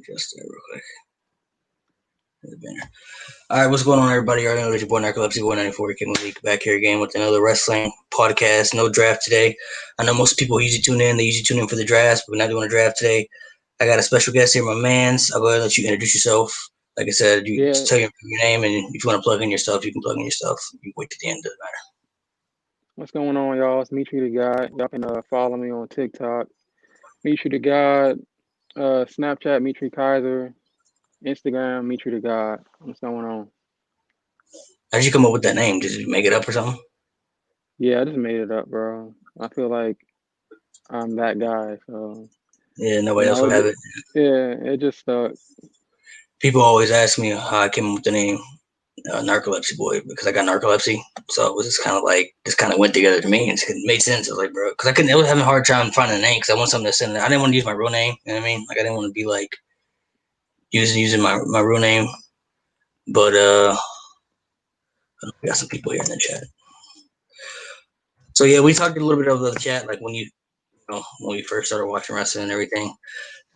Adjust that real quick. The banner. All right, what's going on, everybody? You already know that your boy Narcolepsy Boy 94 came week back here again with another wrestling podcast. No draft today. I know most people usually tune in. They usually tune in for the drafts, but we're not doing a draft today. I got a special guest here, my man's. I'll go ahead and let you introduce yourself. Like I said, you just tell your name, and if you want to plug in your stuff, you can plug in your stuff. You wait to the end, doesn't matter. What's going on, y'all? It's Mitri the God. Y'all can follow me on TikTok. Mitri the God, Snapchat, Mitri Kaiser, Instagram, Mitri the God. What's going on? How did you come up with that name? Did you make it up or something? Yeah, I just made it up, bro. I feel like I'm that guy. So yeah, nobody else would have it. Yeah, it just stuck. People always ask me how I came up with the name Narcolepsy Boy because I got narcolepsy. So it was just kind of like, this kind of went together to me and it made sense. I was like, bro, because I was having a hard time finding a name because I want something to send. I didn't want to use my real name. You know what I mean? Like, I didn't want to be like using my real name. But we got some people here in the chat. So yeah, we talked a little bit of the chat, like when we first started watching wrestling and everything.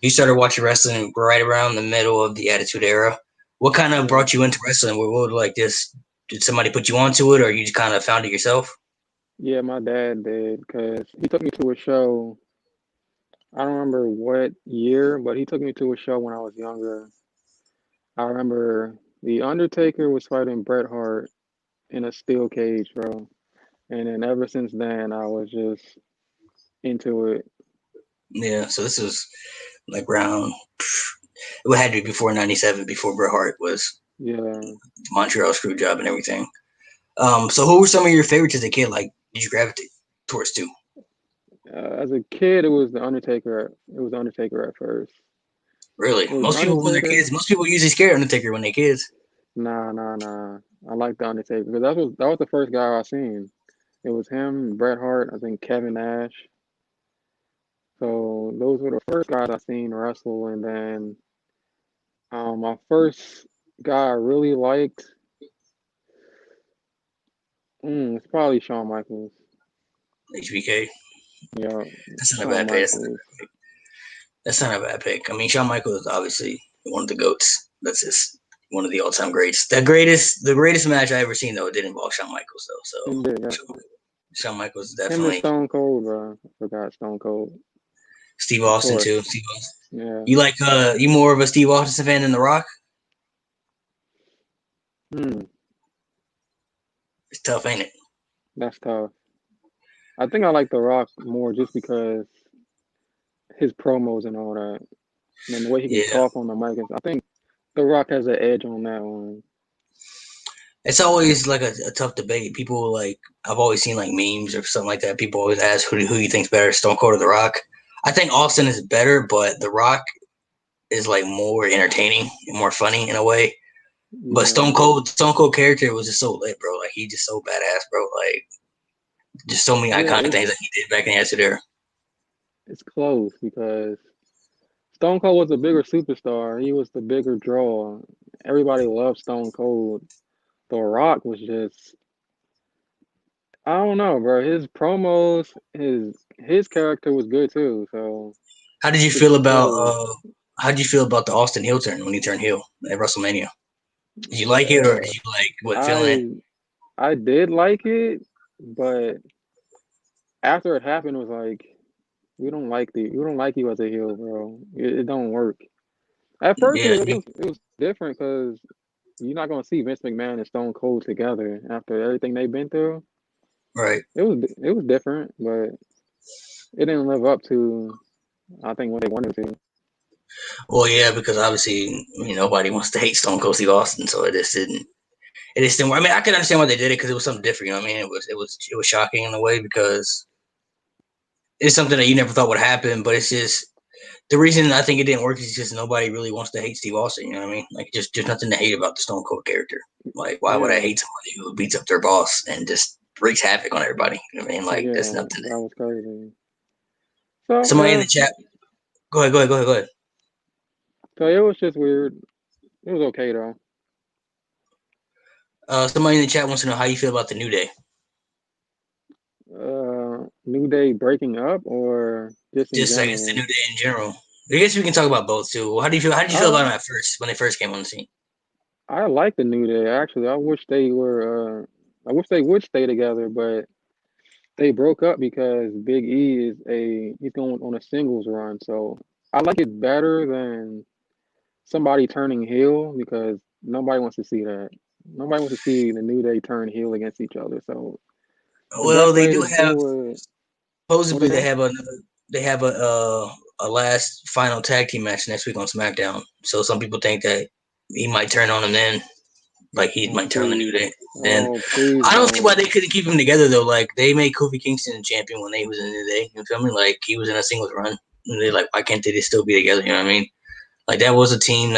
You started watching wrestling right around the middle of the Attitude Era. What kind of brought you into wrestling? What like this? Did somebody put you onto it, or you just kind of found it yourself? Yeah, my dad did, because he took me to a show. I don't remember what year, but he took me to a show when I was younger. I remember the Undertaker was fighting Bret Hart in a steel cage, bro. And then ever since then, I was just into it. Yeah, so this was like around. It had to be before '97, before Bret Hart was Montreal Screwjob and everything. So who were some of your favorites as a kid? Like, did you gravitate towards too? As a kid, it was the Undertaker. It was the Undertaker at first. Really? Most people when they're kids, most people usually scare Undertaker when they're kids. Nah. I like the Undertaker because that was the first guy I seen. It was him, Bret Hart, I think Kevin Nash. So those were the first guys I seen wrestle, and then my first guy I really liked, it's probably Shawn Michaels. HBK. Yeah, that's not a bad pick. That's not a bad pick. I mean, Shawn Michaels is obviously one of the goats. That's just one of the all-time greats. The greatest match I ever seen though did involve Shawn Michaels though. So Shawn Michaels definitely. Him and Stone Cold, bro. I forgot Stone Cold. Steve Austin too. Steve Austin. Yeah. You like you more of a Steve Austin fan than The Rock? It's tough, ain't it? That's tough. I think I like The Rock more just because his promos and all that, and the way he can talk on the mic. I think The Rock has an edge on that one. It's always like a tough debate. People like, I've always seen like memes or something like that. People always ask who you think's better, Stone Cold or The Rock. I think Austin is better, but The Rock is like more entertaining and more funny in a way. Yeah. But Stone Cold character was just so lit, bro. Like, he just so badass, bro. Like, just so many iconic things that he did back in the Attitude Era. It's close because Stone Cold was a bigger superstar. He was the bigger draw. Everybody loved Stone Cold. The Rock was just, I don't know, bro. His promos, his character was good too. So how did you feel about the Austin heel turn when he turned heel at WrestleMania? Did you like it, or did you like what feeling? I did like it, but after it happened, it was like, we don't like you as a heel, bro. It don't work. At first, it was different because you're not gonna see Vince McMahon and Stone Cold together after everything they've been through. Right. It was different, but it didn't live up to, I think, what they wanted to. Well, yeah, because obviously, nobody wants to hate Stone Cold Steve Austin, so it just didn't. I mean, I could understand why they did it because it was something different. You know what I mean? It was shocking in a way because it's something that you never thought would happen. But it's just the reason I think it didn't work is just nobody really wants to hate Steve Austin. You know what I mean? Like, just nothing to hate about the Stone Cold character. Like, why would I hate somebody who beats up their boss and just wreaks havoc on everybody? You know what I mean? Like, that's nothing. That was crazy. So, somebody in the chat. Go ahead. So it was just weird. It was okay though. Somebody in the chat wants to know how you feel about the New Day. New Day breaking up, or just in general? I guess the New Day in general. I guess we can talk about both too. How do you feel? How did you feel about I them at first when they first came on the scene? I like the New Day actually. I wish they were. I wish they would stay together, but they broke up because Big E is a he's going on a singles run. So I like it better than somebody turning heel because nobody wants to see that. Nobody wants to see the New Day turn heel against each other. So the Well, best they way do to have do it, what supposedly they say? they have a last final tag team match next week on SmackDown. So some people think that he might turn on him then, like he Oh might turn on the New please, Day. Then oh please I don't see why don't. they couldn't keep him together though. Like they made Kofi Kingston champion when they was in the New Day. You feel me? Like he was in a singles run. And they like, why can't they just still be together? You know what I mean? Like that was a team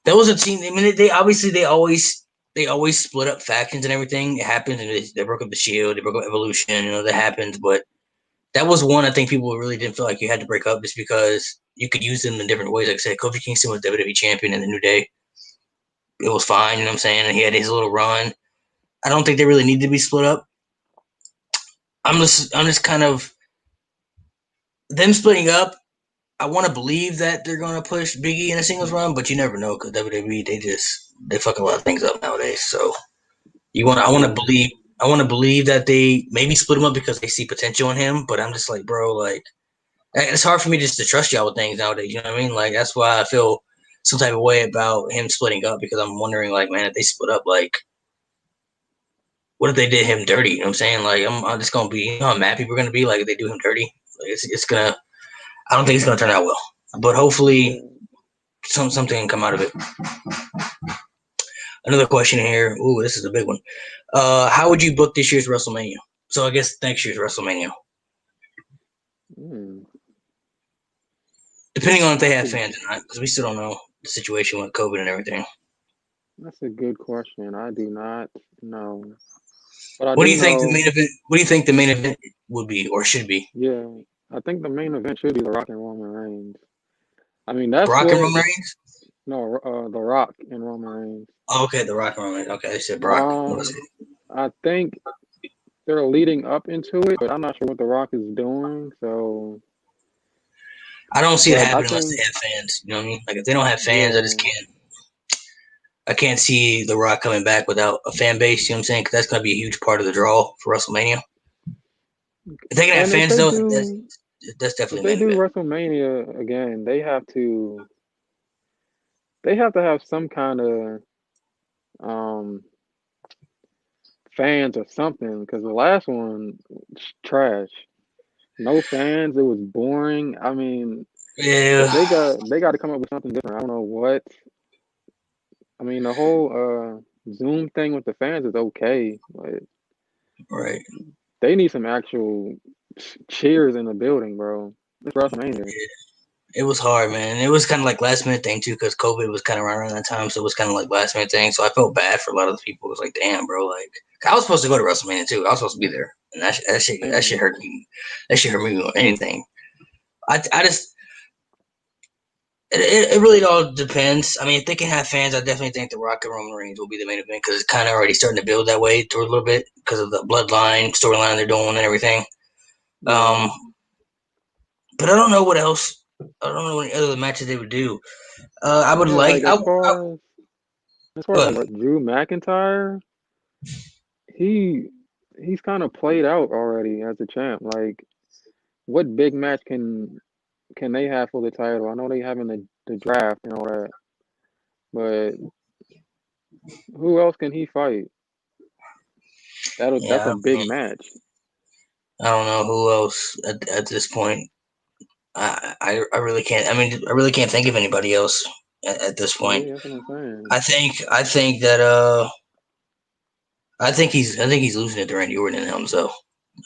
that was a team. I mean, they obviously they always split up factions and everything. It happens, and they broke up the Shield, they broke up Evolution. You know that happens, but that was one I think people really didn't feel like you had to break up just because you could use them in different ways. Like I said, Kofi Kingston was WWE champion in the New Day. It was fine, you know what I'm saying? And he had his little run. I don't think they really need to be split up. I'm just kind of them splitting up. I want to believe that they're going to push Biggie in a singles run, but you never know because WWE they fuck a lot of things up nowadays. So Yeah, I want to believe that they maybe split him up because they see potential in him. But I'm just like, bro, like it's hard for me just to trust y'all with things nowadays. You know what I mean? Like that's why I feel some type of way about him splitting up because I'm wondering, like, man, if they split up, like, what if they did him dirty? You know what I'm saying? Like, I'm just gonna be, you know how mad people are gonna be, like, if they do him dirty. Like, it's gonna. I don't think it's gonna turn out well, but hopefully yeah. something can come out of it. Another question here. Ooh, this is a big one. How would you book this year's WrestleMania? So I guess next year's WrestleMania, Mm, depending on if they that's have a fans or not, because we still don't know the situation with COVID and everything. that's a good question. I do not know, but I What do do you think the know. main event? What do you think the main event would be or should be? Yeah, I think the main event should be The Rock and Roman Reigns. I mean, that's Brock and what Roman Reigns? no, The Rock and Roman Reigns. Oh, okay, the Rock and Roman Reigns. Okay, they said Brock. Um, I think they're leading up into it, but I'm not sure what The Rock is doing. So, I don't see it but I happening unless think they have fans. You know what I mean? Like if they don't have fans, I just yeah, can't. I can't see the Rock coming back without a fan base. You know what I'm saying? Because that's gonna be a huge part of the draw for WrestleMania. If they can have and fans though, that's if definitely they main do event. WrestleMania again, they have to have some kind of um fans or something because the last one trash. No fans. It was boring. I mean, if Yeah, they got to come up with something different. I don't know what. I mean, the whole Zoom thing with the fans is okay, but right. they need some actual cheers in the building, bro. It's WrestleMania. It was hard, man. It was kind of like last minute thing too, because COVID was kind of around that time, so it was kind of like last minute thing. So I felt bad for a lot of the people. It was like, damn, bro. Like I was supposed to go to WrestleMania too. I was supposed to be there, and that shit Same. hurt me. That shit hurt me more than anything. I just it really all depends. I mean, if they can have fans, I definitely think the Rock and Roman Reigns will be the main event because it's kind of already starting to build that way through a little bit because of the bloodline storyline they're doing and everything. Yeah. Um, but I don't know what else. I don't know what other matches they would do. I would Yeah, like. like as far as Go like ahead. Drew McIntyre, he he's kind of played out already as a champ. Like, what big match can they have for the title? I know they having the draft and all that, but who else can he fight? That's Yeah, a big match. I don't know who else at this point. I really can't. I mean, I really can't think of anybody else at this point. Yeah, that's what I'm saying. I think that I think he's losing it to Randy Orton and himself.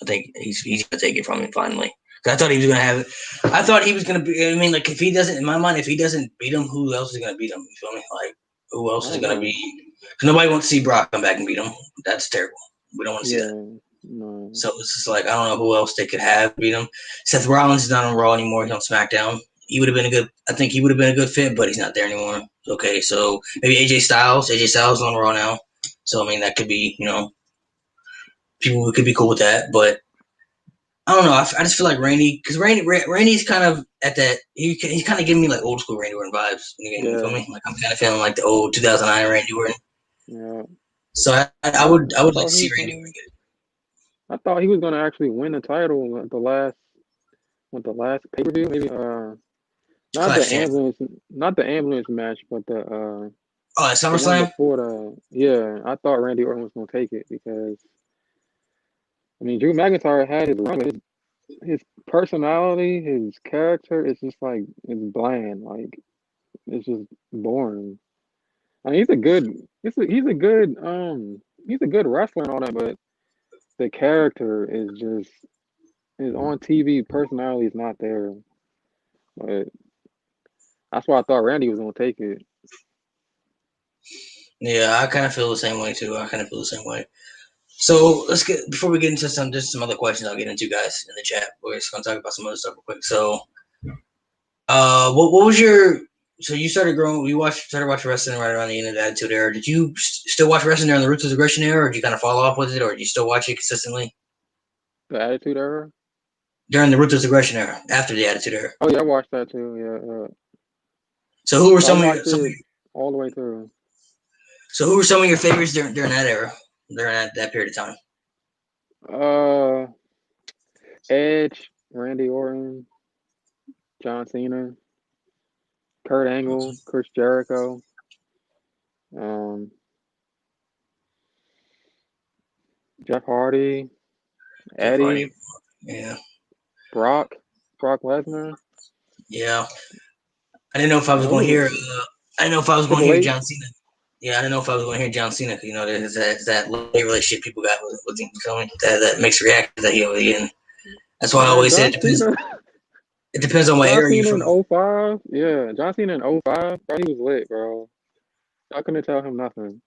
I think he's gonna take it from him finally. 'Cause I thought he was gonna have it. I thought he was gonna be. I mean, like if he doesn't, in my mind, if he doesn't beat him, who else is gonna beat him? You feel me? Like who I else is don't gonna know. be? 'Cause nobody wants to see Brock come back and beat him. That's terrible. We don't want to see that. Yeah, no. So it's just like I don't know who else they could have beat him. Seth Rollins is not on Raw anymore. He's on SmackDown. He would have been a good. I think he would have been a good fit, but he's not there anymore. Okay, so maybe AJ Styles. AJ Styles is on Raw now. So I mean that could be people could be cool with that, but I don't know. I just feel like Randy, because Randy's kind of at that. He's kind of giving me like old school Randy Orton vibes. You feel Yeah, me? Like I'm kind of feeling like the old 2009 Randy Orton. yeah. So I I would like thought to he see was Randy gonna. Orton get it. I thought he was gonna actually win the title with the last pay per view. Maybe not Clash champ. not the ambulance match, but Oh, at the one SummerSlam. before the. Yeah, I thought Randy Orton was gonna take it because I mean Drew McIntyre had his run, but his personality, his character, it's just like it's bland. Like it's just boring. I mean, he's a good wrestler and all that, but the character is just his on TV personality is not there. But that's why I thought Randy was gonna take it. Yeah, I kind of feel the same way too. I kind of feel the same way. So let's get before we get into some other questions. I'll get into guys in the chat. We're just gonna talk about some other stuff real quick. So, what was your so you started growing? You started watching wrestling right around the end of the Attitude Era. Did you still watch wrestling during the Ruthless Aggression era, or did you kind of fall off with it, or did you still watch it consistently The Attitude Era. during the Ruthless Aggression era after the Attitude Era? Oh yeah, I watched that too. Yeah, So who were so I some of watched your, it all the way through. so who were some of your favorites during that era during that period of time? Uh, Edge, Randy Orton, John Cena, Kurt Angle, Chris Jericho, um, Jeff Hardy, Jeff Hardy. Eddie, Yeah, Brock, Brock Lesnar. yeah. I didn't know if I was Man, going to was hear. it I didn't know if I was going to Triple hear H? John Cena. Yeah, I didn't know if I was going to hear John Cena. You know, there's that love relationship people got with him. You me? That mixed reaction that he always getting. That's why I Man, always say it depends. It depends on what John era you're Cena from. in '05. Yeah, John Cena in '05. Bro, he was lit, bro. I couldn't tell him nothing.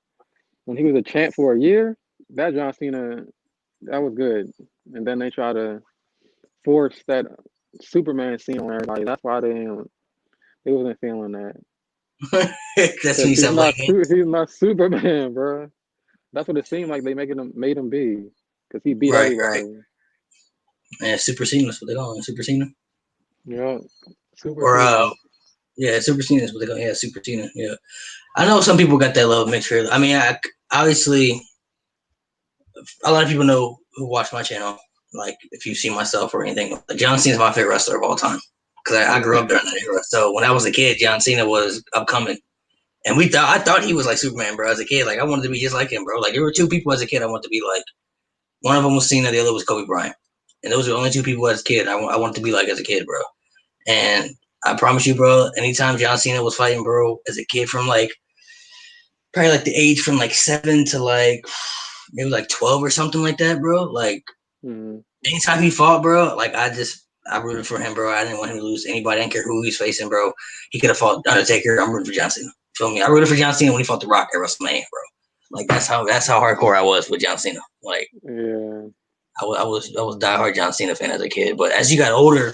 When he was a champ for a year, that John Cena, that was good. And then they try to force that Superman scene on everybody. That's why they wasn't feeling that. That's when Cause you stop liking him. he's not Superman, bro. That's what it seemed like they made him be. Cause he beat Right, right. everybody. Yeah, Super Cena is what they call him. Super Cena. Yeah, Super Or Cena. yeah, Super Cena is what they call. Yeah, Super Cena. Yeah, I know some people got that love mixed. I mean, obviously a lot of people know who watch my channel. Like if you see myself or anything, John Cena is my favorite wrestler of all time because I grew Yeah. up during that era. So when I was a kid, John Cena was upcoming, and I thought he was like Superman, bro. As a kid, like I wanted to be just like him, bro. Like there were two people as a kid I wanted to be like. One of them was Cena, the other was Kobe Bryant, and those were the only two people as a kid I wanted to be like as a kid, bro. And I promise you, bro, anytime John Cena was fighting, bro, as a kid from like probably like the age from like 7 to like maybe like 12 or something like that, bro. Like Mm-hmm. anytime he fought, bro, like I rooted for him, bro. I didn't want him to lose anybody. I didn't care who he was facing, bro. He could have fought Undertaker. I'm rooting for John Cena. Feel me? I rooted for John Cena when he fought The Rock at WrestleMania, bro. Like that's how hardcore I was with John Cena. Like Yeah. I was diehard John Cena fan as a kid, but as you got older,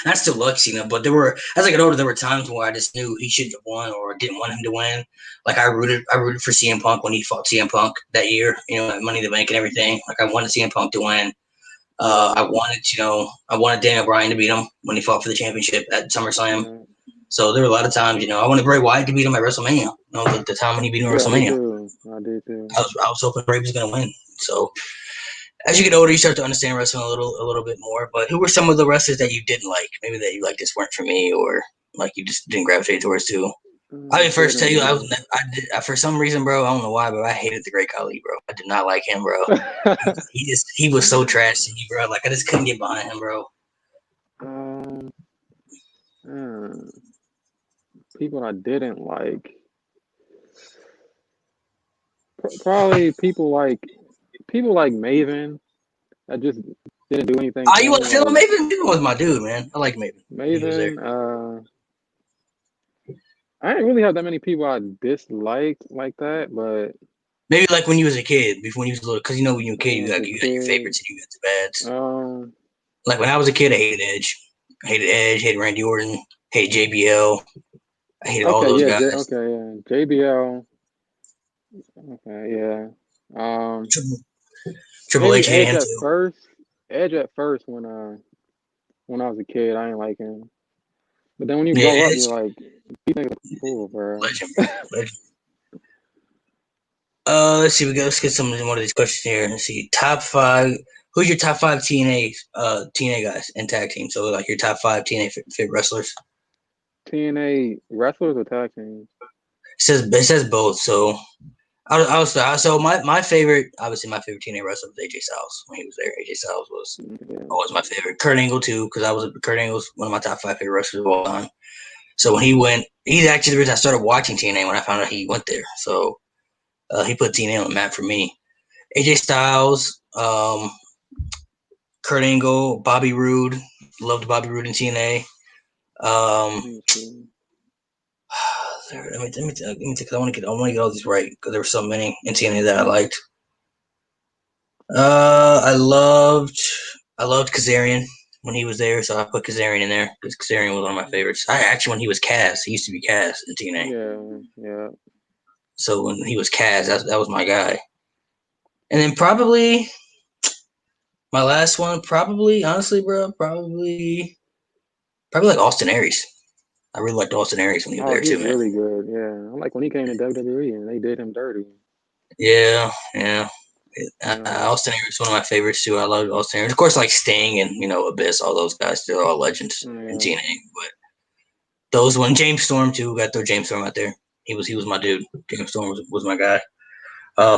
I still loved Cena. But as I got older, there were times where I just knew he shouldn't have won or didn't want him to win. Like I rooted for CM Punk when he fought CM Punk that year, you know, at Money in the Bank and everything. Like I wanted CM Punk to win. Yeah. I wanted Daniel Bryan to beat him when he fought for the championship at SummerSlam. Yeah. So there were a lot of times, I wanted Bray Wyatt to beat him at WrestleMania. The time when he beat him at Yeah, I did WrestleMania, too. I did too. I was hoping Bray was going to win. So as you get older, you start to understand wrestling a little bit more. But who were some of the wrestlers that you didn't like? Maybe that you like this weren't for me, or like you just didn't gravitate towards too. I mean, first tell Didn't you, like. for some reason, bro. I don't know why, but I hated the Great Khali, bro. I did not like him, bro. He was so trash to me, bro. Like I just couldn't get behind him, bro. um, hmm, people I didn't like. Probably people like Maven that just didn't do anything You for want me. to feel Like Maven? Maven was my dude, man. I like Maven when he was there. Maven, I didn't really have that many people I disliked like that, but Maybe like when you was a kid, before when you was a little, because when you were a kid, when I was a you got your kid, favorites and you got the bads. um, Like when I was a kid, I hated Edge, hated Randy Orton, hated JBL. I hated all okay, those yeah, guys. okay, yeah, JBL, okay, yeah, Triple, Triple maybe H hated Edge him at too. first. Edge at first when I was a kid, I ain't like him. But then when you Yeah, grow up, you're it's like, these niggas are cool, bro. legend, bro. Legend. Let's see. Let's get some more of these questions here. Let's see. Top five. Who's your top five TNA guys in tag team? So like your top five TNA fit wrestlers. TNA wrestlers or tag teams? It says both. So so my favorite, obviously my favorite TNA wrestler was AJ Styles when he was there. AJ Styles was Yeah. always my favorite. Kurt Angle too, because Kurt Angle was one of my top five favorite wrestlers of all time. So when he went, he's actually the reason I started watching TNA when I found out he went there. So he put TNA on the map for me. AJ Styles, Kurt Angle, Bobby Roode. Loved Bobby Roode in TNA. Um, Let me see. let me take. I want to get all these right because there were so many in TNA that I liked. I loved Kazarian when he was there, so I put Kazarian in there because Kazarian was one of my favorites. I actually when he was Kaz, he used to be Kaz in TNA. Yeah, yeah. So when he was Kaz, that was my guy. And then probably my last one, probably honestly, bro, probably like Austin Aries. I really liked Austin Aries when he was Oh, there he was too, man. really good. Yeah, I like when he came to WWE and they did him dirty. Yeah, yeah. Yeah, Austin Aries is one of my favorites too. I love Austin Aries. Of course, like Sting and Abyss, all those guys, they're all legends in yeah. TNA. But those one, James Storm too. Got to throw James Storm out there. He was my dude. James Storm was my guy.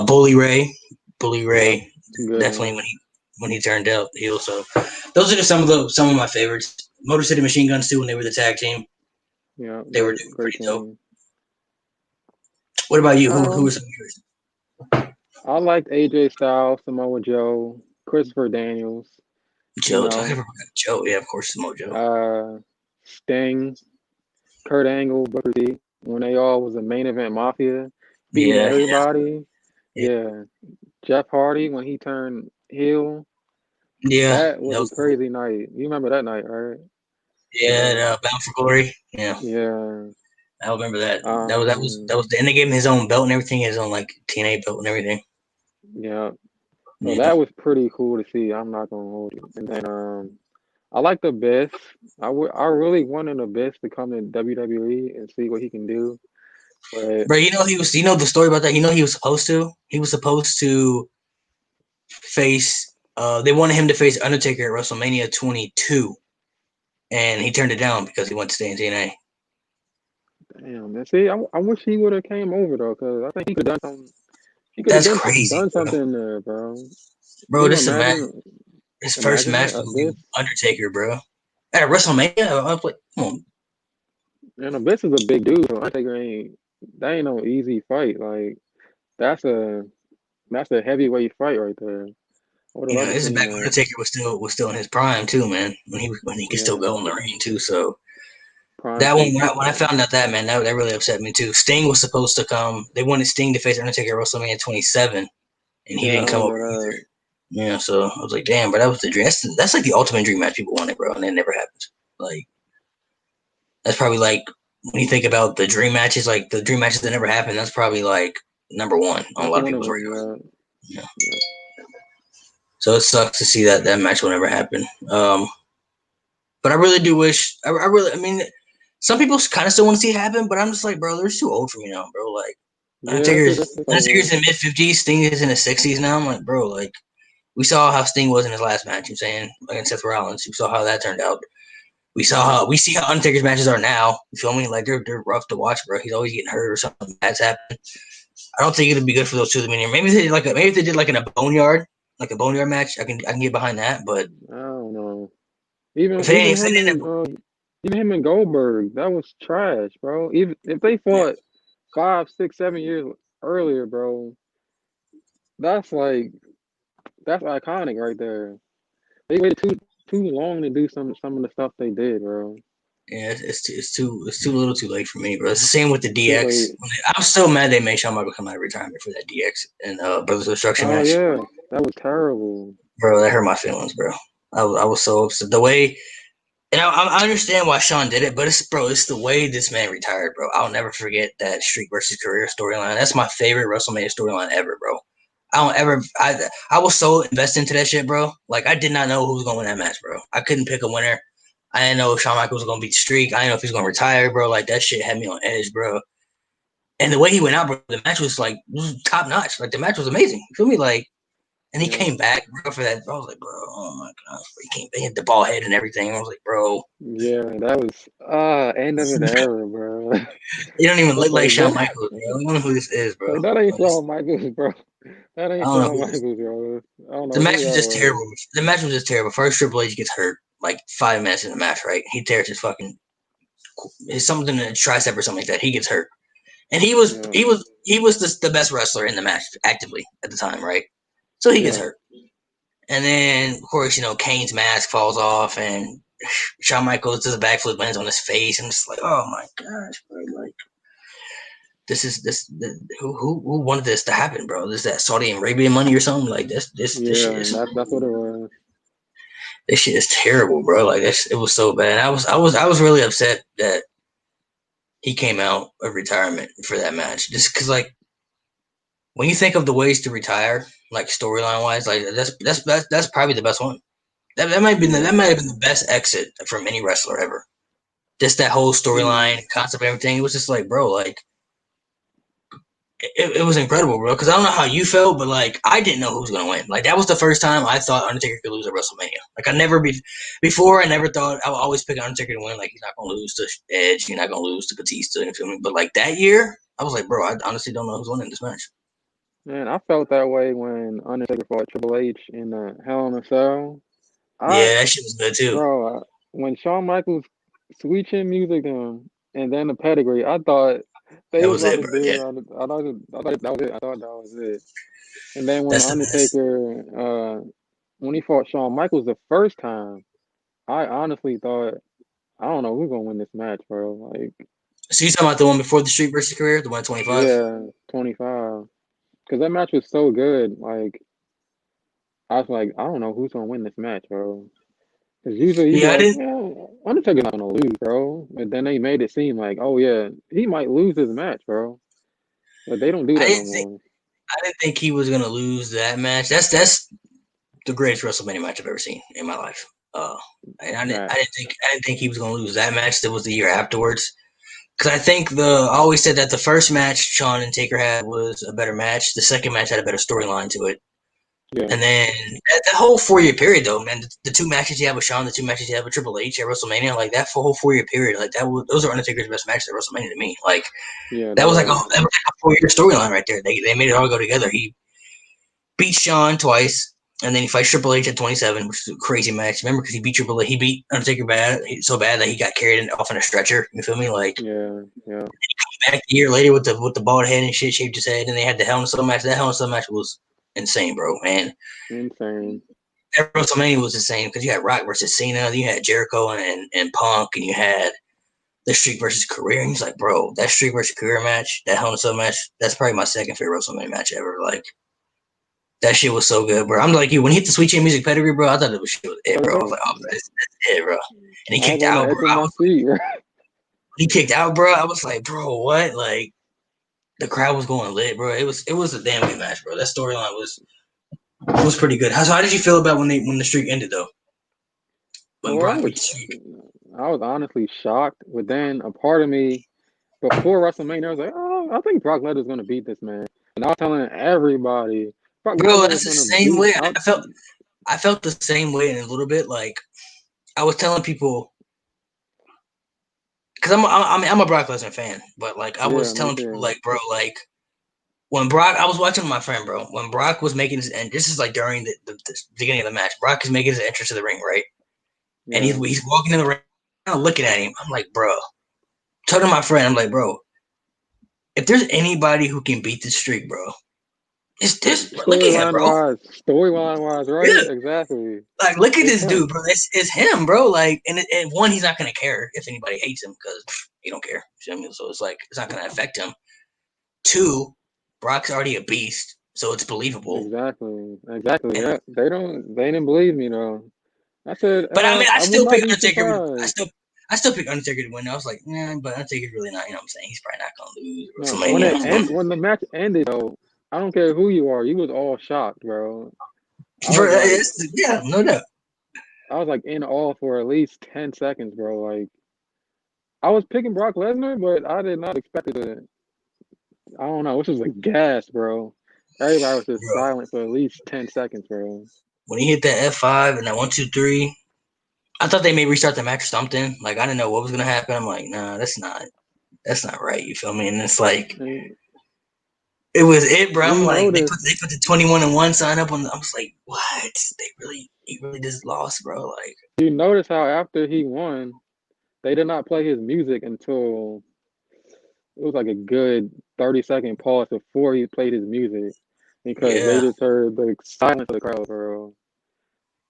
Bully Ray, Bully Yep, Ray, good definitely one. when he turned out heel. So those are just some of my favorites. Motor City Machine Guns too when they were the tag team. Yeah, They were great, great pretty dope. team. What about you? Who were Um, some of yours? I liked AJ Styles, Samoa Joe, Christopher Daniels. You Joe. Talking know, about Joe. Yeah, of course, Samoa Joe. uh, Sting, Kurt Angle, Booker T. When they all was a main event mafia, beating Yeah, everybody. yeah, Yeah, Jeff Hardy when he turned heel. yeah. That was That a was cool. crazy night. You remember that night, right? Yeah, Yeah, Bound for Glory. Yeah, yeah. I remember that. That Um, was. And they gave him his own belt and everything, his own like TNA belt and everything. yeah. So Yeah, that was pretty cool to see. I'm not gonna hold you. And then I like the Abyss. I really wanted the Abyss to come to WWE and see what he can do. But but he was. The story about that. He was supposed to. He was supposed to face. They wanted him to face Undertaker at WrestleMania 22, and he turned it down because he wanted to stay in TNA. damn, man. See, I wish he would have came over though, because I think he could have done something. He could have That's crazy, done bro. something there, bro. Can Bro, you this is a imagine his first imagine match that was Abyss? Undertaker, bro. At WrestleMania, I was like, come on. And Abyss is a big dude, so Undertaker ain't that ain't no easy fight. Like that's a that's a heavyweight fight right there. I would have loved to This is seen back when that. Undertaker was still in his prime too, man. When he could still Yeah, go in the ring too. So prime that one Sting when I Stars. found out that, man, that really upset me too. Sting was supposed to come. They wanted Sting to face Undertaker at WrestleMania 27, and he Yeah, I didn't come over remember either. that. Yeah, so I was like, damn, but that was the dream. That's like the ultimate dream match people wanted, bro, and it never happened. Like that's probably like when you think about the dream matches, like the dream matches that never happened. That's probably like number one on a That's lot of one of people's them. radars. Yeah, Yeah. yeah, So it sucks to see that match will never happen. But I really do wish. I mean, some people kind of still want to see it happen, but I'm just like, bro, they're too old for me now, bro. Like yeah. That's his Undertaker's old. in mid 50s, Sting is in his 60s now. I'm like, bro, like we saw how Sting was in his last match. I'm saying against Seth Rollins. We saw how that turned out. Yeah, We see how Undertaker's matches are now. You feel me? Like they're rough to watch, bro. He's always getting hurt or something bad's happened. I don't think it'd be good for those two. I mean, maybe if they did like in a boneyard, like a boneyard match. I can get behind that. But I don't know. Even if it ain't even if him it ain't and even him and Goldberg, that was trash, bro. Even if they fought 5, 6, 7 years earlier, bro, that's like that's iconic right there. They waited too long to do some of the stuff they did, bro. yeah, it's too little, too late for me, bro. It's the same with the Too DX. late. I'm so mad they made Shawn Michaels come out of retirement for that DX and Brothers of Destruction Oh match, yeah, that was terrible. bro. That hurt my feelings, bro. I was so upset the way, and I understand why Shawn did it, but it's the way this man retired, bro. I'll never forget that Streak versus Career storyline. That's my favorite WrestleMania storyline ever, bro. I don't ever. I was so invested into that shit, bro. Like I did not know who was gonna win that match, bro. I couldn't pick a winner. I didn't know if Shawn Michaels was gonna beat the streak. I didn't know if he was gonna retire, bro. Like that shit had me on edge, bro. And the way he went out, bro, the match was like top notch. Like the match was amazing. You feel me? Like, and he Yeah. came back, bro, for that. Bro, I was like, bro, oh my gosh, he came. They hit the ball head and everything. I was like, bro, Yeah, that was end of an era, bro. he don't even That's look like like Shawn that. Michaels, bro. I don't know who this is, bro. Like that ain't Like, this, Shawn Michaels, bro. That I ain't don't know Shawn who this. Michaels, bro. I don't The know who match was that just terrible. was. The match was just terrible. First, Triple H gets hurt like 5 minutes in the match, right? He tears his fucking it's something in the tricep or something like that. He gets hurt, and Yeah, he was the best wrestler in the match actively at the time, right? So he gets yeah, hurt, and then of course Kane's mask falls off, and Shawn Michaels does a backflip, lands on his face, and it's like, oh my gosh, bro, like who wanted this to happen, bro? This that Saudi Arabian money or something like this shit yeah. is That's what it was. this shit is terrible, bro. Like it was so bad. I was really upset that he came out of retirement for that match, just because like when you think of the ways to retire, like storyline wise, like that's probably the best one. That might be that Yeah, might have been the best exit from any wrestler ever. Just that whole mm, storyline, concept, everything. It was just like, bro, like it was incredible, bro. Because I don't know how you felt, but like I didn't know who was gonna win. Like that was the first time I thought Undertaker could lose at WrestleMania. Like I never before. I never thought I would always pick Undertaker to win. Like he's not gonna lose to Edge. He's not gonna lose to Batista. You feel me? But like that year, I was like, bro, I honestly don't know who's winning this match. man. I felt that way when Undertaker fought Triple H in the Hell in a Cell. I, Yeah, that shit was good too. bro, when Shawn Michaels sweet chin music and then the pedigree, I thought they That was was about it, to bro. do Yeah, it. I thought that was it. I thought that was it. And then when that's the best. Undertaker, when he fought Shawn Michaels the first time, I honestly thought, I don't know who's gonna win this match, bro. Like, So you talking about the one before the Street versus Career, the 125? yeah, 25, because that match was so good. Like, I was like, I don't know who's gonna win this match, bro. Because usually you'd be Yeah, I like, didn't. yeah, Undertaker's not gonna lose, bro. But then they made it seem like, oh yeah, he might lose his match, bro. But they don't do I that no didn't think. more. I didn't think he was gonna lose that match. That's the greatest WrestleMania match I've ever seen in my life. And That, I didn't think he was gonna lose that match. That was the year afterwards. Because I think I always said that the first match Shawn and Taker had was a better match. The second match had a better storyline to it. yeah, And then that whole 4 year period, though, man, the two matches you had with Shawn, the two matches you had with Triple H at WrestleMania, like that whole 4 year period, like those are Undertaker's best matches at WrestleMania to me. Like yeah, that that was like was, that was like a 4 year storyline right there. They made it all go together. He beat Shawn twice, and then he fights Triple H at 27, which is a crazy match. Remember, because he beat Undertaker so bad that he got carried off in a stretcher. You feel me? Like yeah, yeah, back a year later with the bald head and shit shaved his head, and they had the Hell in a Cell match. That Hell in a Cell match was insane, bro. And insane. that WrestleMania was insane because you had Rock versus Cena, you had Jericho and Punk, and you had the Streak versus Career. And he's like, bro, that Streak versus Career match, that Hell in a Cell match, that's probably my second favorite WrestleMania match ever. Like that shit was so good, bro. I'm like you when he hit the Sweet Chin Music pedigree, bro. I thought it was shit was it, bro. I was like, oh, that's it, bro. And he I was kicked on the out, bro. edge of my seat, bro. He kicked out, bro. I was like, bro, what? Like the crowd was going lit, bro. It was a damn good match, bro. That storyline was pretty good. How did you feel about when the streak ended though? When Well, Brock beat the streak? I was honestly shocked. But then a part of me before WrestleMania, I was like, oh, I think Brock Lesnar's gonna beat this man. And I was telling everybody, Brock Bro, Lesnar is that's the gonna same beat way. out. I felt the same way in a little bit. Like I was telling people because I'm a Brock Lesnar fan, but like I Yeah, was me telling people too. like, bro, like when Brock, I was watching my friend, bro. When Brock was making his, and this is like during the beginning of the match, Brock is making his entrance to the ring, right? And Yeah, he's walking in the ring, I'm looking at him. I'm like, bro, talking to my friend, I'm like, bro, if there's anybody who can beat this streak, bro, it's this. Look at him, bro. storyline wise, right? Yeah, Exactly. like look at It's this him. dude, bro. It's him, bro. Like, and one, he's not gonna care if anybody hates him because he don't care. You know what I mean? So it's like it's not gonna affect him. Two, Brock's already a beast, so it's believable. Exactly. Exactly. And Yeah. They didn't believe me though. I said, but I mean, I would not be I surprised. still pick Undertaker to win. I was like, yeah, but Undertaker's really not. You know what I'm saying? He's probably not gonna lose No, WrestleMania. when the match ended though, I don't care who you are. You was all shocked, bro. I For was like, yeah, no doubt. I was like in awe for at least 10 seconds, bro. Like I was picking Brock Lesnar, but I did not expect it to. I don't know. It was like gas, bro. Everybody was just Bro, silent for at least 10 seconds, bro. when he hit that F5 and that 1, 2, 3, I thought they may restart the match or something. Like I didn't know what was gonna happen. I'm like, nah, that's not right. You feel me? And it's like And it was it, bro. I'm you like, notice, they put the 21-1 sign up on. I was like, what? He really just lost, bro. Like, you notice how after he won, they did not play his music until it was like a good 30-second pause before he played his music because they yeah, just heard the silence of the crowd, bro.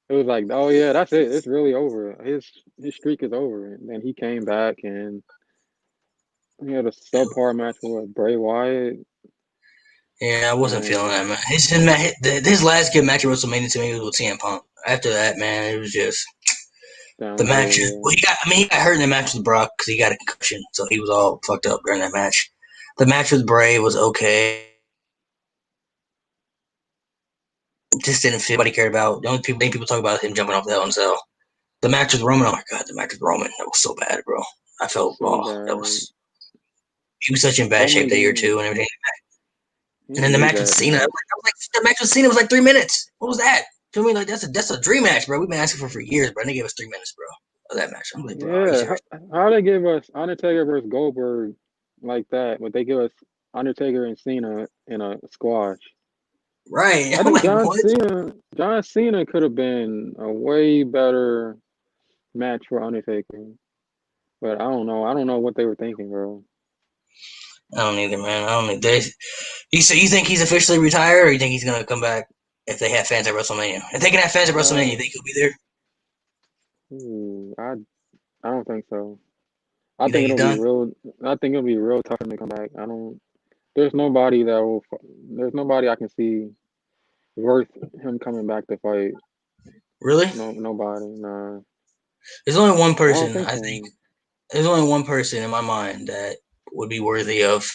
It was like, oh yeah, that's it. It's really over. His streak is over. And then he came back and he had a subpar match with Bray Wyatt. yeah, I wasn't feeling that, And man. His last good match at WrestleMania to me was with CM Punk. After that, man, it was just the match. downhill, yeah. Well, he got hurt in the match with Brock because he got a concussion, so he was all fucked up during that match. The match with Bray was okay. Just didn't feel anybody cared about. The only people talk about him jumping off the Hell in a Cell. The match with Roman, oh my god, the match with Roman, that was so bad, bro. I felt, So oh, that bad. was he was such in bad shape Roman that year didn't too, and everything. he And then didn't the need match with that Cena, match. the match with Cena was like 3 minutes. What was that? Feel me? Like that's a dream match, bro. We've been asking for years, bro. And they gave us 3 minutes, bro, of that match. I'm like, bro, are you Yeah, serious? how they give us Undertaker versus Goldberg like that, but they give us Undertaker and Cena in a squash. Right? I I'm think like, what? John Cena could have been a way better match for Undertaker, but I don't know. I don't know what they were thinking, bro. I don't either, man. I don't need this. You think he's officially retired, or you think he's gonna come back if they have fans at WrestleMania? If they can have fans at WrestleMania, you Uh, think he'll be there? ooh, I don't think so. I You think think he's it'll be done? real. I think it'll be real tough for him to come back. I don't. There's nobody that will. There's nobody I can see worth him coming back to fight. Really? No, nobody. Nah, There's only one I don't person think I think. so. There's only one person in my mind that would be worthy of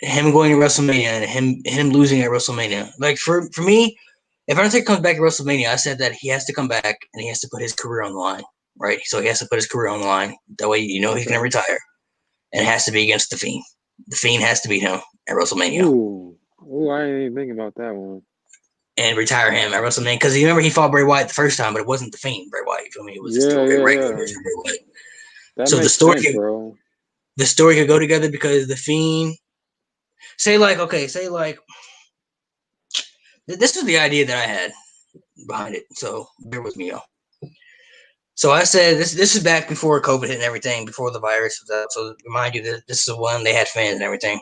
him going to WrestleMania and him losing at WrestleMania. Like for me, if Undertaker comes back at WrestleMania, I said that he has to come back and he has to put his career on the line, right? So he has to put his career on the line. That way, he's going to Okay. retire, and it has to be against the Fiend. The Fiend has to beat him at WrestleMania Ooh, I ain't even thinking about that one. and retire him at WrestleMania because you remember he fought Bray Wyatt the first time, but it wasn't the Fiend Bray Wyatt. You feel me? It was just Yeah, a yeah, regular yeah. version of Bray Wyatt. That So makes sense, bro. the story could go together because the Fiend say like this was the idea that I had behind it. So bear with me, y'all. So I said this is back before COVID hit and everything, before the virus was out. So remind you that this is when they had fans and everything.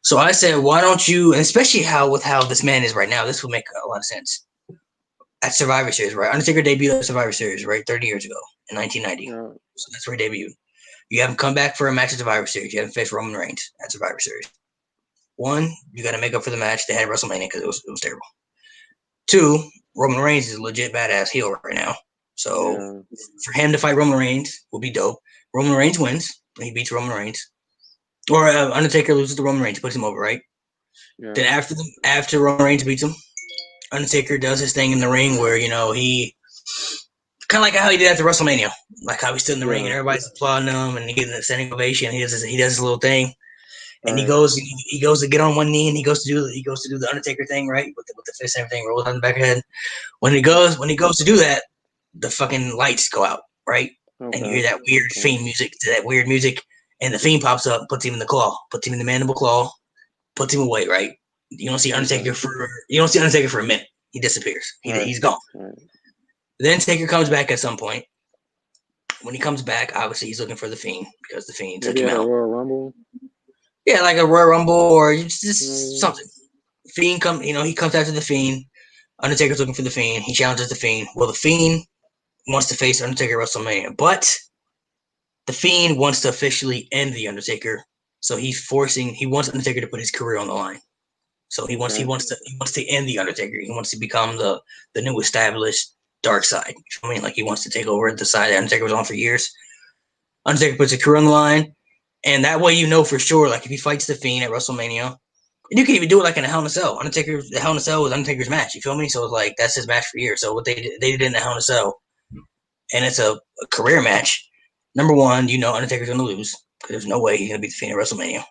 So I said, why don't you, and especially how this man is right now, this would make a lot of sense. At Survivor Series, right? Undertaker debuted at Survivor Series, right? 30 years ago in 1990. Yeah, So that's where he debuted. You have him come back for a match at Survivor Series. You have him face Roman Reigns at Survivor Series. One, you got to make up for the match they had at WrestleMania because it was terrible. Two, Roman Reigns is a legit badass heel right now. So yeah, for him to fight Roman Reigns will be dope. Roman Reigns wins. He beats Roman Reigns. Or Undertaker loses to Roman Reigns, puts him over, right? yeah. Then after Roman Reigns beats him, Undertaker does his thing in the ring where he kind of like how he did after WrestleMania, like how he stood in the ring and Yeah. everybody's applauding him and he gets a standing ovation. He does his little thing, and Right. he goes to get on one knee and he goes to do the Undertaker thing, right, with the fist and everything rolls on the back of the head. When he goes to do that, the fucking lights go out, right, and you Okay. hear that weird Okay. Fiend music, and the Fiend pops up, puts him in the claw, puts him in the mandible claw, puts him away, right. Okay. You don't see Undertaker for a minute. He disappears. Right. He's gone. Right. Then Taker comes back at some point. When he comes back, obviously he's looking for the Fiend because the Fiend took Maybe him at a out. Royal Rumble. Yeah, like a Royal Rumble or just Maybe. something. Fiend he comes after the Fiend. Undertaker's looking for the Fiend. He challenges the Fiend. Well, the Fiend wants to face Undertaker at WrestleMania, but the Fiend wants to officially end the Undertaker. So he wants Undertaker to put his career on the line. So Okay. he wants to end the Undertaker. He wants to become the new established dark side. I mean, like he wants to take over the side that Undertaker was on for years. Undertaker puts a career on the line, and that way you know for sure, like if he fights the Fiend at WrestleMania, you can even do it like in a Hell in a Cell. The Hell in a Cell was Undertaker's match. You feel me? So it's like that's his match for years. So what they did in the Hell in a Cell, and it's a career match. Number one, you know Undertaker's gonna lose because there's no way he's gonna beat the Fiend at WrestleMania,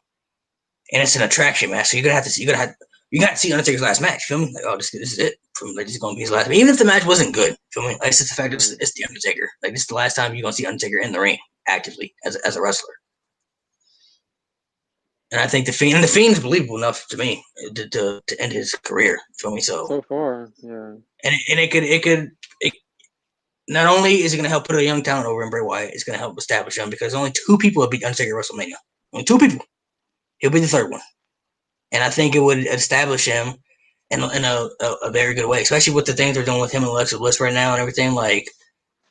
and it's an attraction match. So you gotta see Undertaker's last match. Feel me? Like, oh, this is it. From like this is gonna be his last. Even if the match wasn't good, feel me? Like it's just the fact Right. it's the Undertaker. Like this is the last time you're gonna see Undertaker in the ring actively as a wrestler. And I think the Fiend's believable enough to me to end his career. Feel me? So So far, yeah. and it not only is it going to help put a young talent over in Bray Wyatt, it's going to help establish him because only two people have beat Undertaker at WrestleMania. Only two people. He'll be the third one, and I think it would establish him in a very good way, especially with the things they're doing with him and Alexa Bliss right now and everything. Like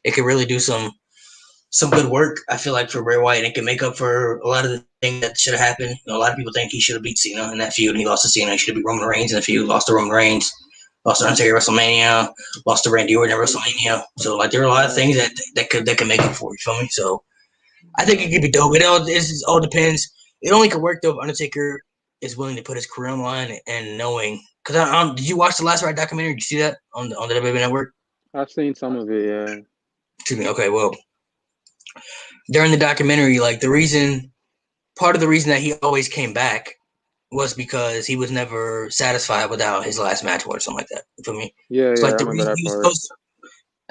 it could really do some good work. I feel like for Bray Wyatt, and it can make up for a lot of the things that should have happened. You know, a lot of people think he should have beat Cena in that feud, and he lost to Cena. He should have beat Roman Reigns in the feud, lost to Roman Reigns, lost to Undertaker at WrestleMania, lost to Randy Orton at WrestleMania. So like there are a lot of Yeah. things that could make it for you. Feel me? So I think it Yeah. could be dope. It all depends. It only could work though if Undertaker is willing to put his career on the line and knowing. Because did you watch the Last Ride documentary? Did you see that on the WWE Network? I've seen some of it, yeah. Excuse me. Okay, well, during the documentary, like part of the reason that he always came back was because he was never satisfied without his last match or something like that. You feel me? Yeah, It's yeah, like I the remember reason that he was part. supposed to,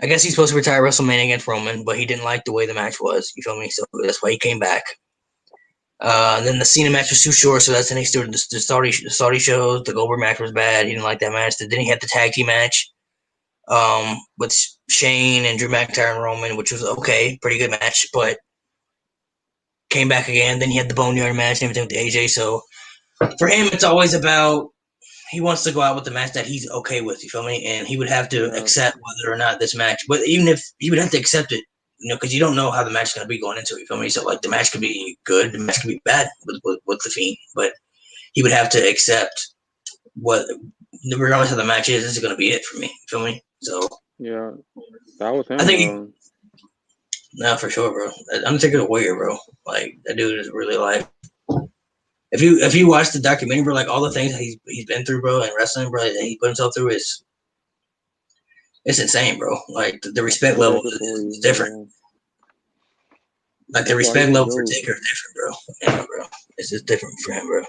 I guess he's supposed to retire WrestleMania against Roman, but he didn't like the way the match was. You feel me? So that's why he came back. Then the Cena match was too short, so that's the next started the Saudi shows. The Goldberg match was bad. He didn't like that match. Then he had the tag team match with Shane and Drew McIntyre and Roman, which was okay, pretty good match, but came back again. Then he had the Boneyard match and everything with the AJ. So for him, it's always about he wants to go out with the match that he's okay with. You feel me? And he would have to Yeah. accept whether or not this match. But even if he would have to accept it, you know, because you don't know how the match is going to be going into it. You feel me? So like the match could be good, the match could be bad with the Fiend, but he would have to accept what, regardless of the match is, this is going to be it for me. You feel me? So Yeah. That was I him think, though. no, for sure, bro. Undertaker's a warrior, bro. Like that dude is really like. If you watch the documentary, bro, like all the things that he's been through, bro, and wrestling, bro, that he put himself through is it's insane, bro. Like the That's respect some level crazy stories, is different. yeah. Like the That's why respect he's the level for GOAT. Taker is different, bro. Yeah, bro. It's just different for him, bro.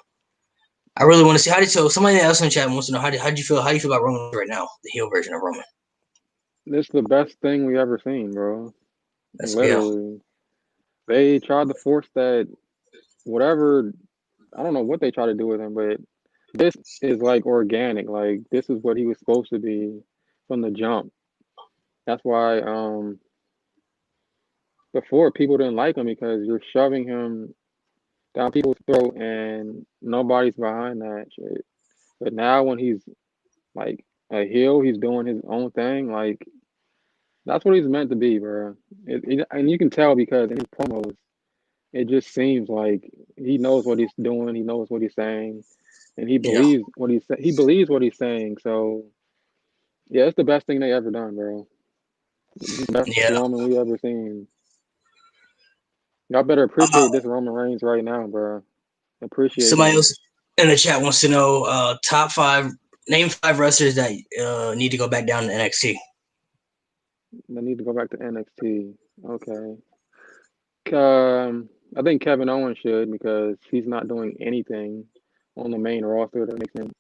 I really want to see how did so somebody else in the chat wants to know how do you feel about Roman right now, the heel version of Roman. This is the best thing we ever seen, bro. That's yeah. Literally. They tried to force that whatever I don't know what they try to do with him, but this is like organic. Like this is what he was supposed to be from the jump. That's why before people didn't like him because you're shoving him down people's throat and nobody's behind that shit. But now when he's like a heel, he's doing his own thing. Like that's what he's meant to be, bro. And you can tell because in his promos, it just seems like he knows what he's doing. He knows what he's saying, and Yeah. he believes what he's saying. So yeah, it's the best thing they ever done, bro. He's the best Yeah. Roman we ever seen. Y'all better Uh, appreciate this Roman Reigns right now, bro. Appreciate somebody him. else in the chat wants to know top five name five wrestlers that need to go back down to NXT. They need to go back to NXT. Okay. I think Kevin Owens should because he's not doing anything on the main roster that makes him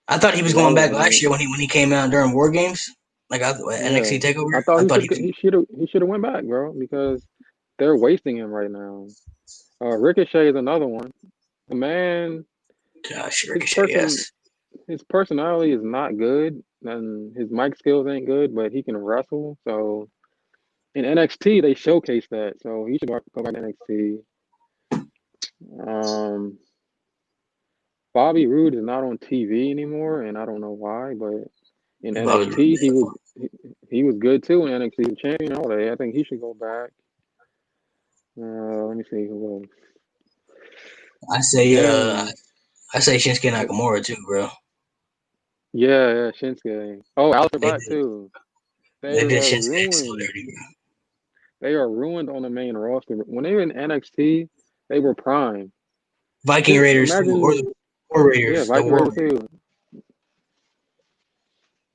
I thought he was going back last relevant. year when he came out during War Games, like Yeah, NXT Takeover. I thought I thought he was. he should have went back, bro, because they're wasting him right now. Ricochet is another one. The man, Gosh, his Ricochet, person, yes. his personality is not good, and his mic skills ain't good, but he can wrestle. So in NXT, they showcase that. So he should go back to NXT. Um, Bobby Roode is not on TV anymore, and I don't know why, but in NXT, he was good too in NXT, the champion, all that. I think he should go back. Let me see who else. I say, Dang. I say Shinsuke Nakamura too, bro. Yeah, Shinsuke. Oh, Aleister They Black did, too. They they did are Shinsuke so ruined. dirty, bro. They are ruined on the main roster. When they were in NXT, they were prime. Viking Raiders too, Imagine, War Yeah, Raiders, the Viking War Raiders Raiders. too.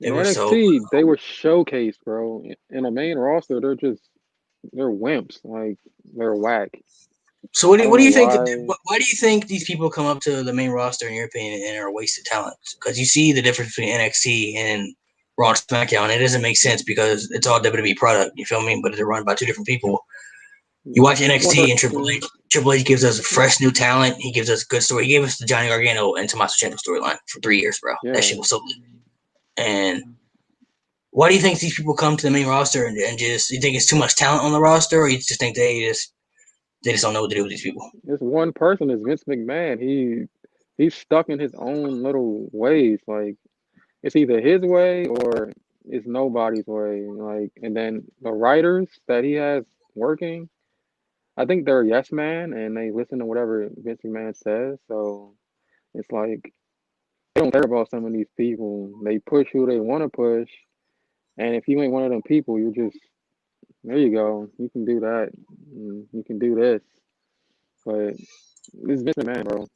In They were so. NXT, they were showcased, bro. In a main roster, they're wimps. Like they're whack. So what I do you, don't what know do you think? why. Why do you think these people come up to the main roster in your opinion and are wasted talent? Because you see the difference between NXT and Raw and SmackDown. It doesn't make sense because it's all WWE product. You feel me? But they're run by two different people. You watch One NXT and Triple H. person. Triple H gives us fresh new talent. He gives us good story. He gave us the Johnny Gargano and Tommaso Ciampa storyline for 3 years, bro. That Yeah. shit was so good. And why do you think these people come to the main roster and just you think it's too much talent on the roster, or you just think they just don't know what to do with these people? This one person is Vince McMahon. He's stuck in his own little ways. Like it's either his way or it's nobody's way. Like and then the writers that he has working, I think they're a yes man and they listen to whatever Vince McMahon says. So it's like they don't care about some of these people. They push who they want to push. And if you ain't one of them people, you just there you go. You can do that. You can do this. But this is Vince McMahon, bro.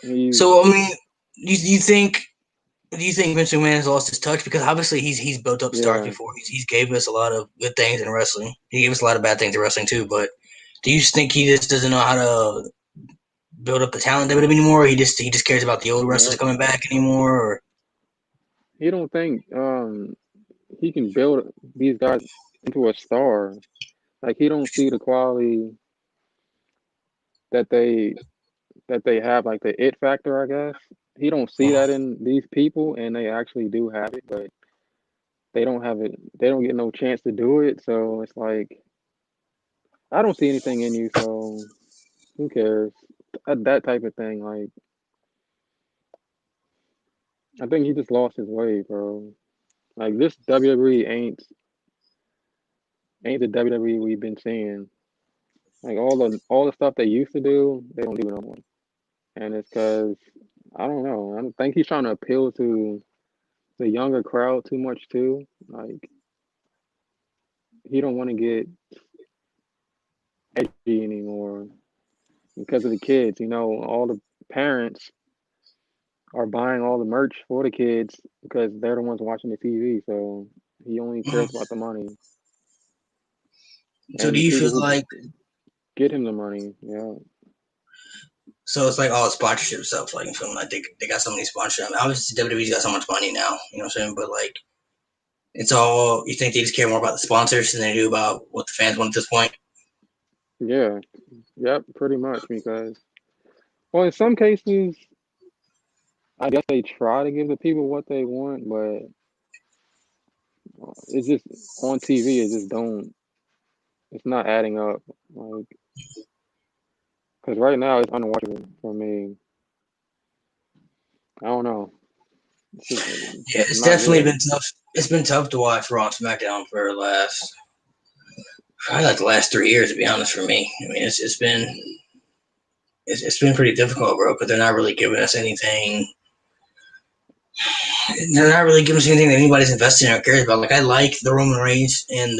He's So I mean, you think do you think Vince McMahon has lost his touch? Because obviously he's built up stars yeah. before. He's gave us a lot of good things in wrestling. He gave us a lot of bad things in wrestling too. But do you think he just doesn't know how to build up the talent of it anymore? Or he just cares about the old wrestlers Yep. coming back anymore? Or He don't think he can build these guys into a star. Like he don't see the quality that they have, like the it factor, I guess. He don't see that in these people, and they actually do have it, but they don't have it. They don't get no chance to do it. So it's like I don't see anything in you, so who cares? That type of thing. Like I think he just lost his way, bro. Like this WWE ain't the WWE we've been seeing. Like all the stuff they used to do, they don't do it no more. And it's because I don't know. I don't think he's trying to appeal to the younger crowd too much too. Like he don't want to get edgy anymore because of the kids. All the parents are buying all the merch for the kids because they're the ones watching the TV. So he only cares about the money so and do the you people feel who like get him the money. Yeah. so it's like all sponsorship stuff? Like you feel like they got so many sponsorships. I mean, obviously WWE's got so much money now. You know what I'm saying? But like it's all you think they just care more about the sponsors than they do about what the fans want at this point. Yeah. Yep. Pretty much because well, in some cases, I guess they try to give the people what they want, but it's just on TV. It just don't. It's not adding up. Like, because right now it's unwatchable for me. I don't know. It's just Yeah, it's not definitely good. been tough. It's been tough to watch Raw and SmackDown for the last probably like the last 3 years, to be honest. For me, I mean, it's been pretty difficult, bro, because they're not really giving us anything. They're not really giving us anything that anybody's invested in or cares about. Like I like the Roman Reigns and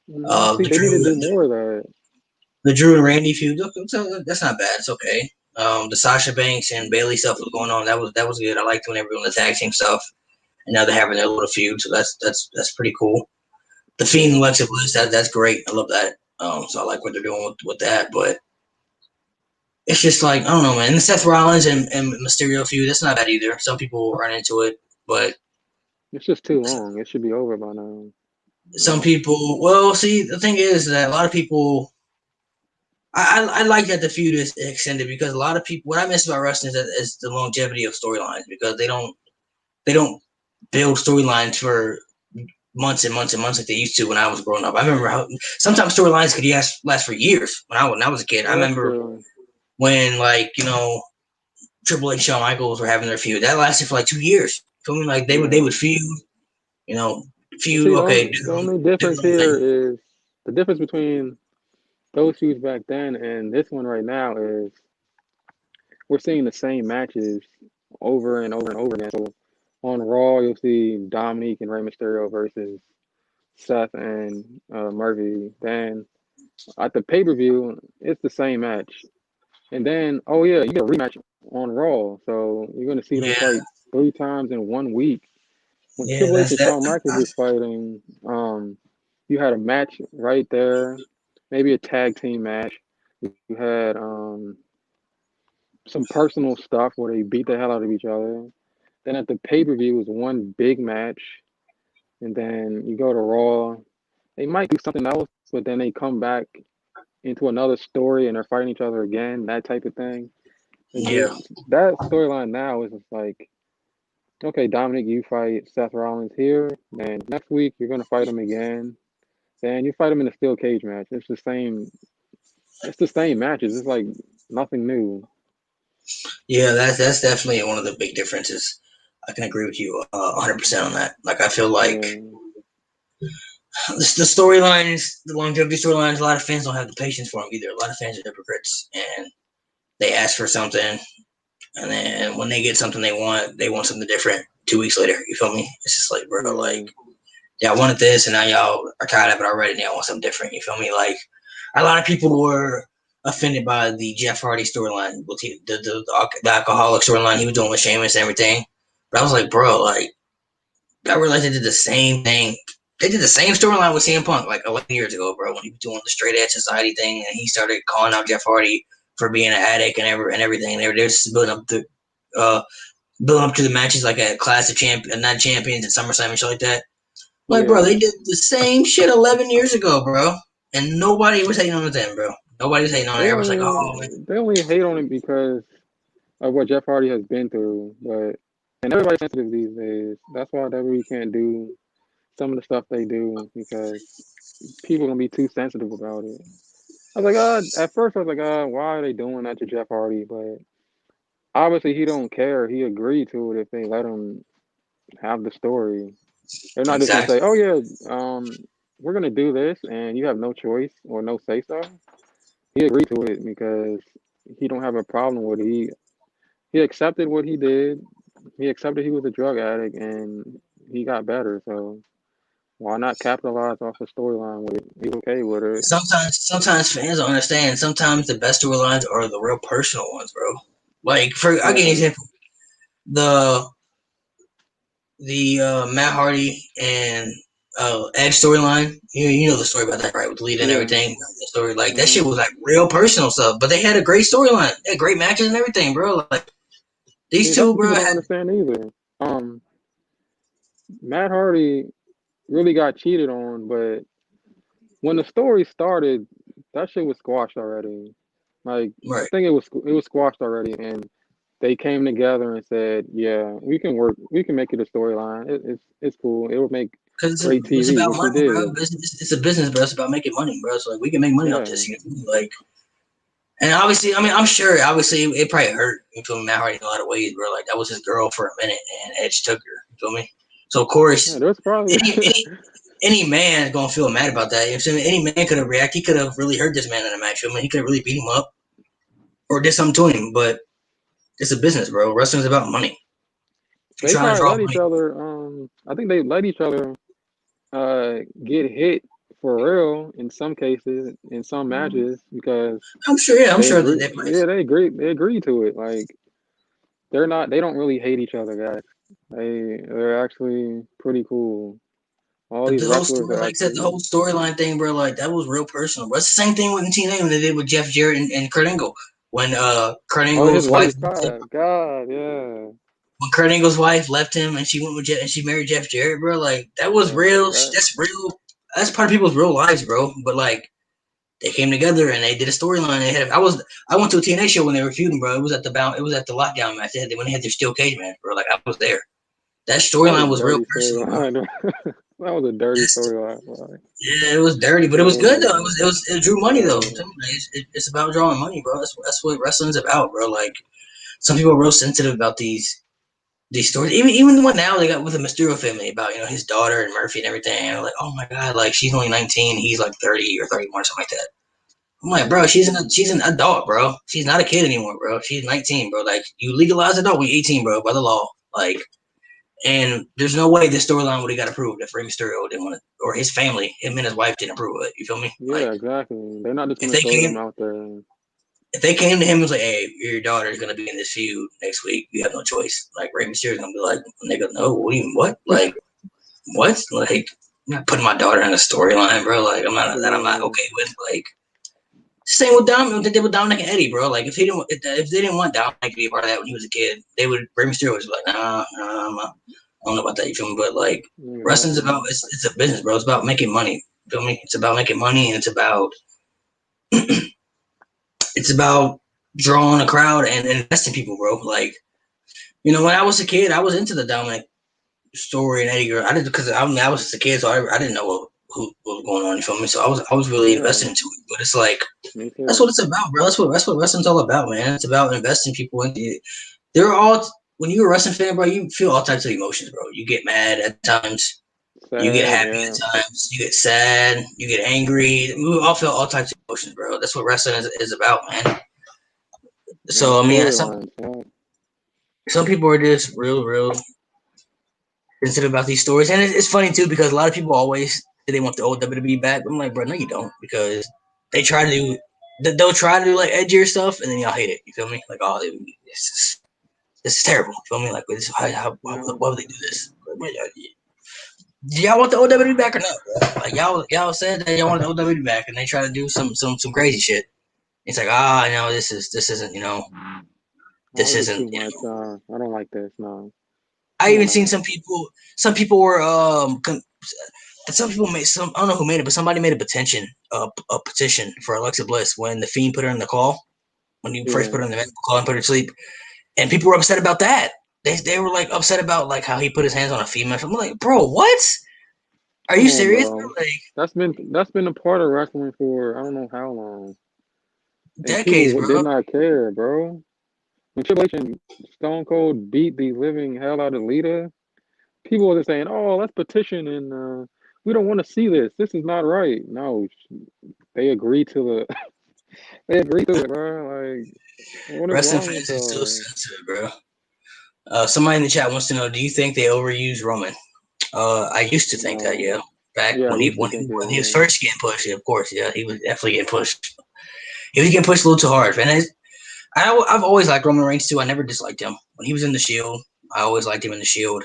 See, the they need to Drew do more of that. the Drew and Randy feud. Look, that's not bad. It's okay. The Sasha Banks and Bailey stuff was going on. That was good. I liked when they were doing the tag team stuff, and now they're having their little feud. So that's pretty cool. The Fiend and Yeah, Alexa Bliss, that's great. I love that. So I like what they're doing with that. But it's just like I don't know, man. The Seth Rollins and Mysterio feud, that's not bad either. Some people run into it, but it's just too long. It should be over by now. some Like, people. Well, see, the thing is that a lot of people. I like that the feud is extended because a lot of people. What I miss about wrestling is the longevity of storylines because they don't build storylines for months and months and months like they used to when I was growing up. I remember how sometimes storylines could last for years when I was a kid. I yeah, that's remember true. when like Triple H and Shawn Michaels were having their feud. That lasted for like 2 years. Feel me? Like they would Yeah. feud, you know, But feud. see, Okay, the only do difference the here thing. is the difference between those feuds back then and this one right now is we're seeing the same matches over and over and over again. So on Raw, you'll see Dominique and Rey Mysterio versus Seth and Murphy. Then at the pay per view, it's the same match. And then, oh yeah, you get a rematch on Raw. So you're gonna see them Yeah, fight 3 times in 1 week. When yeah, Triple H that's and that. Shawn Michaels was fighting, you had a match right there, maybe a tag team match. You had some personal stuff where they beat the hell out of each other. Then at the pay-per-view was one big match, and then you go to Raw. They might do something else, but then they come back into another story and they're fighting each other again, that type of thing. Yeah, That storyline now is just like, okay, Dominic, you fight Seth Rollins here. Then next week you're gonna fight him again. Then you fight him in a steel cage match. It's the same. It's the same matches. It's like nothing new. yeah, that's definitely one of the big differences. I can agree with you 100% on that. Like, I feel like Yeah, the storylines, the longevity storylines, a lot of fans don't have the patience for them either. A lot of fans are hypocrites, and they ask for something, and then when they get something they want something different 2 weeks later. You feel me? It's just like, bro, like, yeah, yeah, I wanted this, and now y'all are tired of it already, and y'all want something different. You feel me? Like, a lot of people were offended by the Jeff Hardy storyline, with the alcoholic storyline he was doing with Sheamus and everything. But I was like, bro, like, I realized they did the same thing. They did the same storyline with CM Punk like 11 years ago, bro, when he was doing the straight edge society thing, and he started calling out Jeff Hardy for being an addict and everything. They were just uh, building up to the matches like a Clash of Champions, not champions at SummerSlam and shit like that. Like, bro, yeah. they did the same shit 11 years ago, bro, and nobody was hating on it then, bro. Nobody was hating on it. They Everyone's like, oh man, only hate on it because of what Jeff Hardy has been through. But and everybody's sensitive these days. That's why WWE can't do some of the stuff they do because people gonna be too sensitive about it. I was like, at first I was like, why are they doing that to Jeff Hardy? But obviously he don't care. He agreed to it if they let him have the story. They're not just gonna exactly. say, oh yeah, we're gonna do this and you have no choice or no say so. He agreed to it because he don't have a problem with it. He accepted what he did. He accepted he was a drug addict and he got better. So why not capitalize off the storyline with it? He's okay with it. Sometimes fans don't understand. Sometimes the best storylines are the real personal ones, bro. Like, I'll give you an Yeah, example. The Matt Hardy and Edge storyline. You know the story about that, right? With Lita and yeah. everything. The story, like, that Uh-huh. shit was like real personal stuff, but they had a great storyline. They had great matches and everything, bro. Like, these See, that's two, what bro, people don't had understand either. Um, Matt Hardy really got cheated on, but when the story started, that shit was squashed already. Like I right think it was squashed already, and they came together and said, "Yeah, we can work. We can make it a storyline. It's cool. It would make because great it's TV," about which it money, bro. did. It's a business, bro. It's about making money, bro. So like, we can make money off Yeah, this, you know? Like, and obviously, I mean, I'm sure, obviously, it probably hurt. You feel me? Matt Hardy in a lot of ways, bro. Like, that was his girl for a minute, and Edge took her. You feel me? So of yeah. course, There's probably any man is gonna feel mad about that. You know what I'm saying? Any man could have reacted. He could have really hurt this man in a match. I mean, he could have really beat him up or did something to him. But it's a business, bro. Wrestling's about money. You're they trying to probably draw let each money. other. I think they let each other get hit for real in some cases in some matches because I'm sure. Yeah, I'm they sure that agree. they probably. Yeah, they agree to it. Like they don't really hate each other, guys. They're actually pretty cool. All But these the whole wrestlers story, are like I said, the actually. whole storyline thing, bro, like that was real personal. Bro. It's the same thing with TNA when they did with Jeff Jarrett and Kurt Angle. When Kurt Oh, his Angle's wife wife died. God, yeah, when Kurt Angle's wife left him and she went with Jeff and she married Jeff Jarrett, bro, like that was yeah. real. That That's real. That's part of people's real lives, bro. But like they came together and they did a storyline. They had. I went to a TNA show when they were feuding, bro. It was at the It was at the lockdown match. When they had their steel cage match, bro. Like I was there. That that was storyline a was real dirty personal, bro. storyline. That was a dirty That's, storyline. Like, yeah, it was dirty, but it was good though. yeah, It drew money though. yeah. It's about drawing money, bro. That's what wrestling's about, bro. Like some people are real sensitive about these stories. Even the one now they got with the Mysterio family about his daughter and Murphy and everything. And they're like, oh my god, like she's only 19, he's like 30 or 31 or something like that. I'm like, bro, she's an adult, bro. She's not a kid anymore, bro. She's 19, bro. Like you legalize adult when you're 18, bro, by the law. Like, and there's no way this storyline would have got approved if Rey Mysterio didn't want it, or his family, him and his wife didn't approve of it. You feel me? Like Yeah, exactly. They're not just if gonna they throw came, them out there. if they came to him and was like, "Hey, your daughter is gonna be in this feud next week. You have no choice." Like Rey Mysterio's gonna be like, "Nigga, no, what? Like, what? Like, I'm not putting my daughter in a storyline, bro. Like, I'm not Yeah, okay with. Like, same with Dominic. They did with Dominic and Eddie, bro. Like, if they didn't want Dominic to be a part of that when he was a kid, they would. Rey Mysterio was like, I don't know about that. You feel me? But like, wrestling's about exactly. it's a business, bro. It's about making money. You feel me? It's about making money, and it's about drawing a crowd and investing people, bro. Like, when I was a kid, I was into the Dominic story and Eddie Guerrero. I didn't because I was just a kid, so I didn't know what was going on. You feel me? So I was really invested Yeah, into it. But it's like me that's what too. it's about, bro. That's what wrestling's all about, man. It's about investing people into it. They're all when you're a wrestling fan, bro. You feel all types of emotions, bro. You get mad at times. You get Sad, happy yeah. at times. You get sad. You get angry. We all feel all types of emotions, bro. That's what wrestling is about, man. And the So I mean, storylines, yeah. some people are just real sensitive about these stories, and it's funny too because a lot of people always say they want the old WWE back. I'm like, bro, no, you don't, because they try to do. They'll try to do like edgier stuff, and then y'all hate it. You feel me? Like, oh, this is terrible. You feel me? Like, Yeah. why would they do this? Like, do y'all want the old WWE back or not? Bro? Like, y'all said that y'all want the old WWE back, and they try to do some crazy shit. It's like, no, this isn't, Oh, this this is isn't, too much. I don't like this. No, I come even on seen now. some people were some people made some, I don't know who made it, but somebody made a petition for Alexa Bliss when the Fiend put her in the call, when he first put Yeah. her in the medical call and put her to sleep, and people were upset about that. They were like upset about like how he put his hands on a female. I'm like, bro, what? Are Come you on, serious? bro. Like That's been a part of wrestling for I don't know how long, and decades, people bro. did not care, bro. When Triple H and Stone Cold beat the living hell out of Lita, people were saying, "Oh, let's petition and we don't want to see this. This is not right." No, they agreed to the they agreed to it, bro. Like, what is Wrestling wrong with fans is so y'all? sensitive, bro. Somebody in the chat wants to know: do you think they overuse Roman? I used to think that, No. yeah. Back Yeah, I when he used to when he, think it. when he was Yeah. first getting pushed, yeah, of course, yeah, he was definitely getting pushed. He was getting pushed a little too hard, and I've always liked Roman Reigns too. I never disliked him when he was in the Shield. I always liked him in the Shield.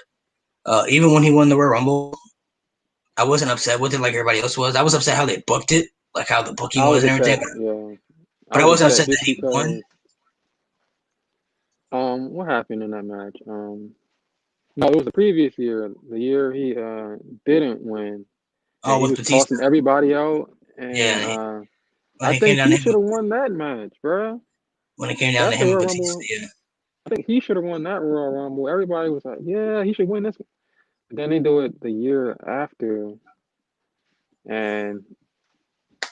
Even when he won the Royal Rumble, I wasn't upset with it like everybody else was. I was upset how they booked it, like how the booking I was was and everything. upset. Yeah, I But I was wasn't upset upset that just he won. because what happened in that match? No, it was the previous year, the year he didn't win, and Oh, he with was Batista, tossing everybody out, and yeah. When I it came think down to he him, should have won that match, bro. when it came down to That's the him and Royal Batista, Rumble. yeah. I think he should have won that Royal Rumble. Everybody was like, "Yeah, he should win this." But then they do it the year after, and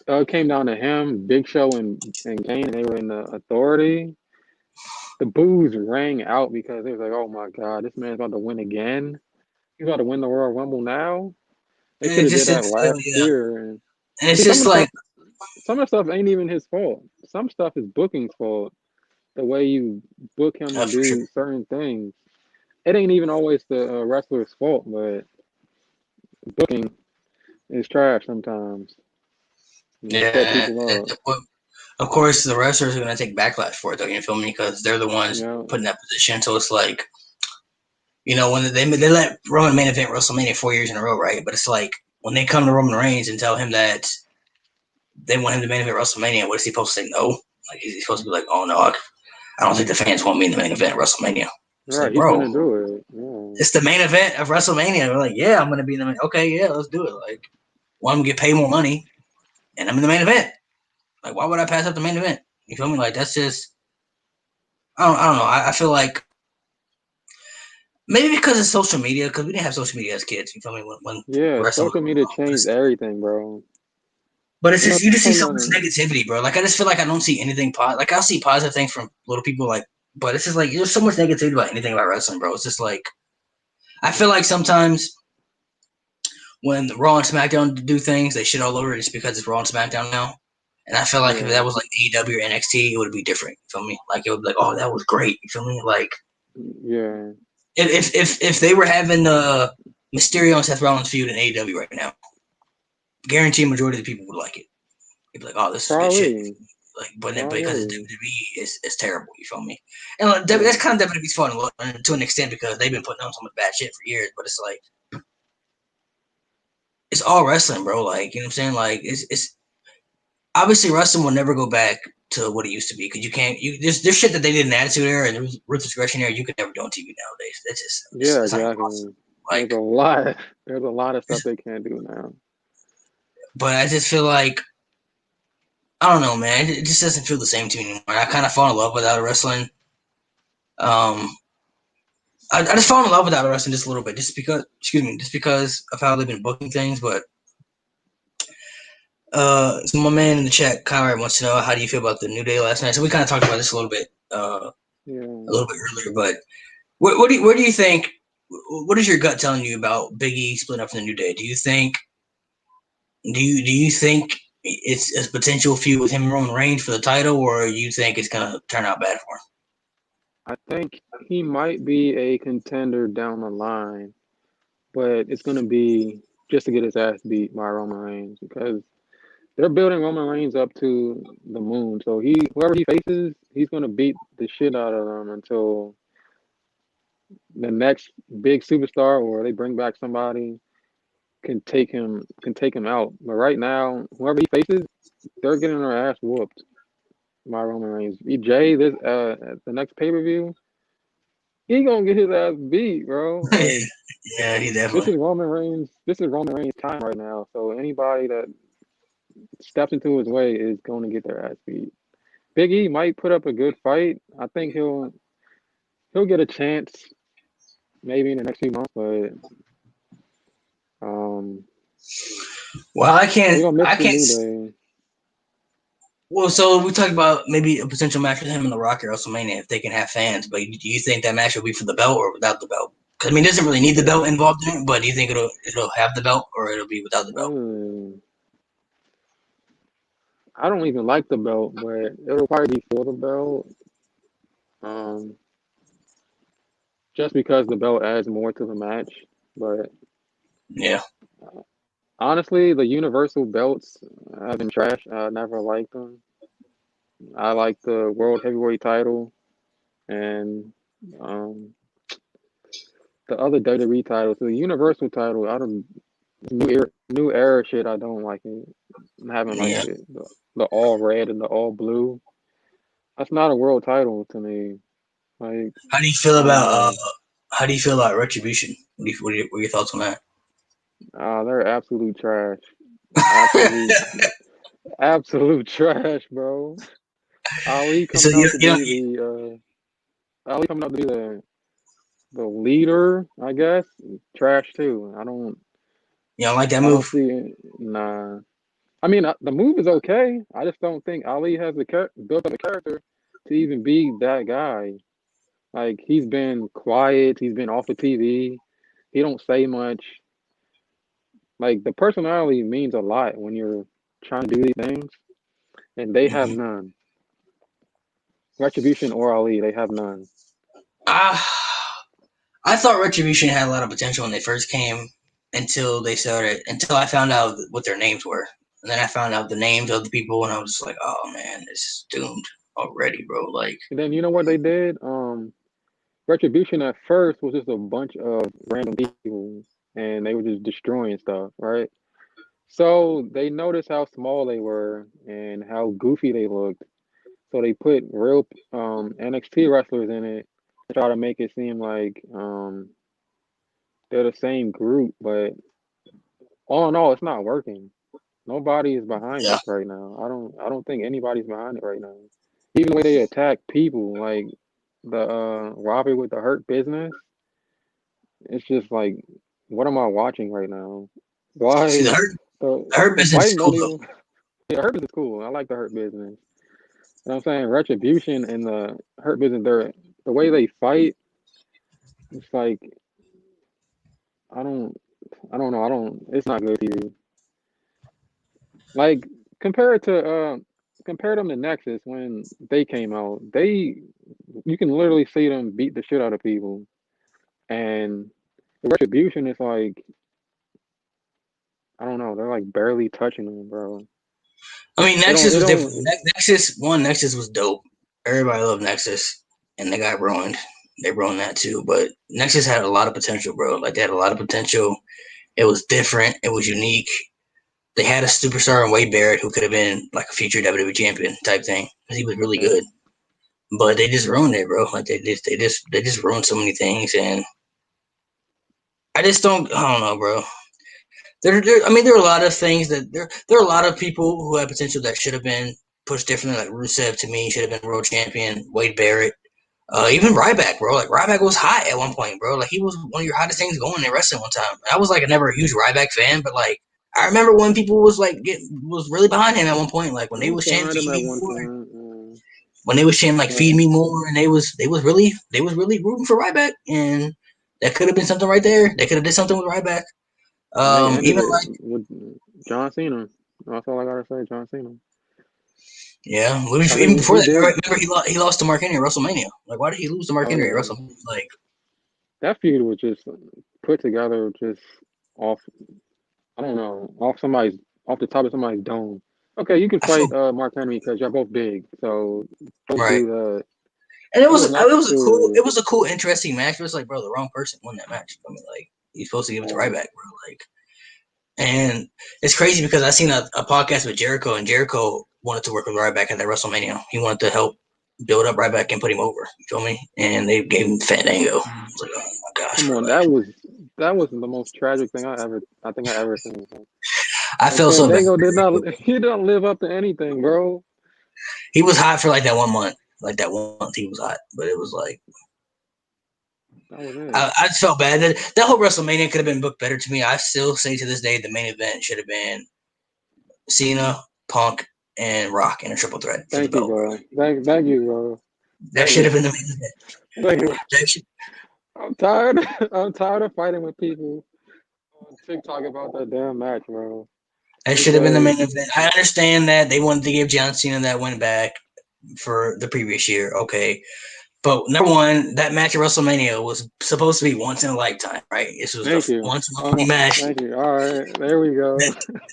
it came down to him, Big Show, and Kane, and they were in the Authority. The boos rang out because they was like, "Oh my God, this man's about to win again. He's about to win the Royal Rumble now." They And should it have did just that it's last yeah, year. And and it's see, some just of the like stuff, some of the stuff ain't even his fault. Some stuff is booking's fault. The way you book him and for sure. do certain things, it ain't even always the wrestler's fault, but booking is trash sometimes. Set Yeah, people up. of course the wrestlers are gonna take backlash for it though. You feel me? Because they're the ones Yeah, put in that position. So it's like when they let Roman main event WrestleMania 4 years in a row, right? But it's like when they come to Roman Reigns and tell him that they want him to main event WrestleMania, what is he supposed to say? No, like he's supposed to be like, oh no, I don't think the fans want me in the main event WrestleMania. It's right. like, He's bro, gonna do it. Yeah, it's the main event of WrestleMania. We're like, yeah, I'm gonna be in the main. Okay, yeah, let's do it. Like, well, I'm gonna get paid more money, and I'm in the main event. Like, why would I pass up the main event? You feel me? Like, that's just I don't know. I feel like maybe because of social media, because we didn't have social media as kids. You feel me? When yeah. wrestling was Social going media on, changed everything, bro. but it's You know, just you just see so much something. negativity, bro. Like I just feel like I don't see anything positive. Like I'll see positive things from little people, like, but it's just like there's so much negativity about anything about wrestling, bro. It's just like I feel like sometimes when Raw and SmackDown do things, they shit all over it just because it's Raw and SmackDown now. And I feel like if Yeah, that was like AEW or NXT, it would be different. You feel me? Like it would be like, oh, that was great. You feel me? Like yeah. if they were having Mysterio and Seth Rollins feud in AEW right now, guarantee a majority of the people would like it. They'd be like, oh, this is good shit. Probably. Like, but Oh because it's yeah, WWE, it's terrible. You feel me? And like, that's yeah, kind of WWE's fun to an extent because they've been putting on so much bad shit for years. But it's like it's all wrestling, bro. Like, you know what I'm saying? Like, it's obviously wrestling will never go back to what it used to be because you can't. There's shit that they did in Attitude Era and Ruthless Aggression Era you could never do on TV nowadays. That's just yeah, it's not even possible. exactly. Like, There's a lot. There's a lot of stuff they can't do now. but I just feel like I don't know, man. It just doesn't feel the same to me anymore. I kind of fall in love with out of wrestling. Um, I just fall in love with out of wrestling just a little bit, just because. Excuse me, just because of how they've been booking things. But so my man in the chat, Conrad, wants to know how do you feel about the New Day last night. So we kind of talked about this a Yeah, little bit earlier. But where do you think? What is your gut telling you about Big E splitting up from the New Day? Do you think it's a potential feud with him and Roman Reigns for the title, or you think it's gonna turn out bad for him? I think he might be a contender down the line, but it's gonna be just to get his ass beat by Roman Reigns because they're building Roman Reigns up to the moon. So whoever he faces, he's gonna beat the shit out of them until the next big superstar or they bring back somebody can take him out. But right now, whoever he faces, they're getting their ass whooped by Roman Reigns. Jay, this at the next pay-per-view, he gonna get his ass beat, bro. Like Yeah, he this definitely. is Roman Reigns. This is Roman Reigns' time right now. So anybody that steps into his way is going to get their ass beat. Big E might put up a good fight. I think he'll get a chance maybe in the next few months, but um, Well, he gonna miss I the can't. New Day. Well, so we talked about maybe a potential match with him and The Rock at WrestleMania if they can have fans. But do you think that match will be for the belt or without the belt? Because I mean, it doesn't really need the belt involved in it. But do you think it'll have the belt or it'll be without the belt? Um, I don't even like the belt, but it'll probably be for the belt. Um, just because the belt adds more to the match. But Yeah, honestly, the Universal belts have been trash. I never liked them. I like the World Heavyweight title and um, the other WWE titles. The Universal title, I don't new era shit. I don't like it. I haven't yeah. liked it. The all red and the all blue. That's not a world title to me. Like How do you feel I don't about know. how do you feel about Retribution? What are your thoughts on that? They're absolute trash. Absolute, absolute trash, bro. Ali So coming out to be Ali coming out to be the leader, I guess. Trash too. you don't like that I don't move? see it. Nah. I mean, the move is okay. I just don't think Ali has built up a character to even be that guy. Like he's been quiet. He's been off of TV. He don't say much. Like the personality means a lot when you're trying to do these things, and they have Mm-hmm. none. Retribution or Ali, they have none. Uh, I thought Retribution had a lot of potential when they first came until I found out what their names were. And then I found out the names of the people and I was just like, oh man, this is doomed already, bro. Like, And then you know what they did? Retribution at first was just a bunch of random people, and they were just destroying stuff, right? So they noticed how small they were and how goofy they looked. So they put real NXT wrestlers in it to try to make it seem like they're the same group, but all in all, it's not working. Nobody is behind yeah. this right now. I don't think anybody's behind it right now. Even the way they attack people, like the Robbie with the Hurt Business, it's just like, what am I watching right now? See, Why the the hurt the business is fighting cool don't though. even yeah, Hurt Business is cool. I like the Hurt Business. You know what I'm saying? Retribution and the Hurt Business, the way they fight, it's like I don't I don't know. I don't it's not good to you. Like compare it to compare them to Nexus when they came out. You can literally see them beat the shit out of people. And the Retribution is like I don't know, they're like barely touching them, bro. I mean, It don't. Nexus It was don't. different. Nexus was dope. Everybody loved Nexus, and they got ruined. They ruined that too. But Nexus had a lot of potential, bro. Like they had a lot of potential. It was different. It was unique. They had a superstar in Wade Barrett who could have been like a future WWE champion type thing because he was really Yeah. good. But they just ruined it, bro. Like they just ruined so many things, and I don't know, bro. I mean, there are a lot of things that there are a lot of people who had potential that should have been pushed differently. Like Rusev to me should have been world champion. Wade Barrett, even Ryback, bro. Like Ryback was hot at one point, bro. Like he was one of your hottest things going in wrestling one time. I was like never a huge Ryback fan, but like I remember when people was like was really behind him at one point. Like when I they was was chanting behind him "Feed at Me one More," point. when they was chanting like Yeah. "Feed Me More," and they was really rooting for Ryback, and that could have been something right there. They could have did something with Ryback. And they ended Even it like with John Cena. That's all I gotta say, John Cena. yeah, I even mean, before he that, did. remember he lost to Mark Henry at WrestleMania. Like, why did he lose to Mark Oh Henry at yeah, WrestleMania? Like, that feud was just put together, just off. I don't know, off the top of somebody's dome. Okay, you can I feel fight Mark Henry because you're both big, so both right, do that. and It was nothing to it was a cool, interesting match. But it's like, bro, the wrong person won that match. I mean, like, you're supposed to give it to Ryback, it. bro. Like, and it's crazy because I seen a podcast with Jericho, and Jericho wanted to work with Ryback at that WrestleMania. He wanted to help build up Ryback and put him over. You feel me? And they gave him Fandango. I was like, oh my gosh, Come bro. on, Like, that was the most tragic thing I think I ever seen. I Like felt so bad Fandango for did not Jericho. he didn't live up to anything, bro. He was hot for like that 1 month. Like that 1 month, he was hot, but it was like That was it. I just felt bad that whole WrestleMania could have been booked better to me. I still say to this day the main event should have been Cena, Punk, and Rock in a triple threat for the Thank you, belt, bro. bro. Thank you, bro. That Thank should you. have been the main event. Thank you. That should, I'm tired. I'm tired of fighting with people on TikTok about that damn match, bro. that should have been the Because main event. I understand that they wanted to give John Cena that win back for the previous year. Okay. But number one, that match at WrestleMania was supposed to be once in a lifetime, right? This was the thank you. once and only match Thank you. All right, there we that go.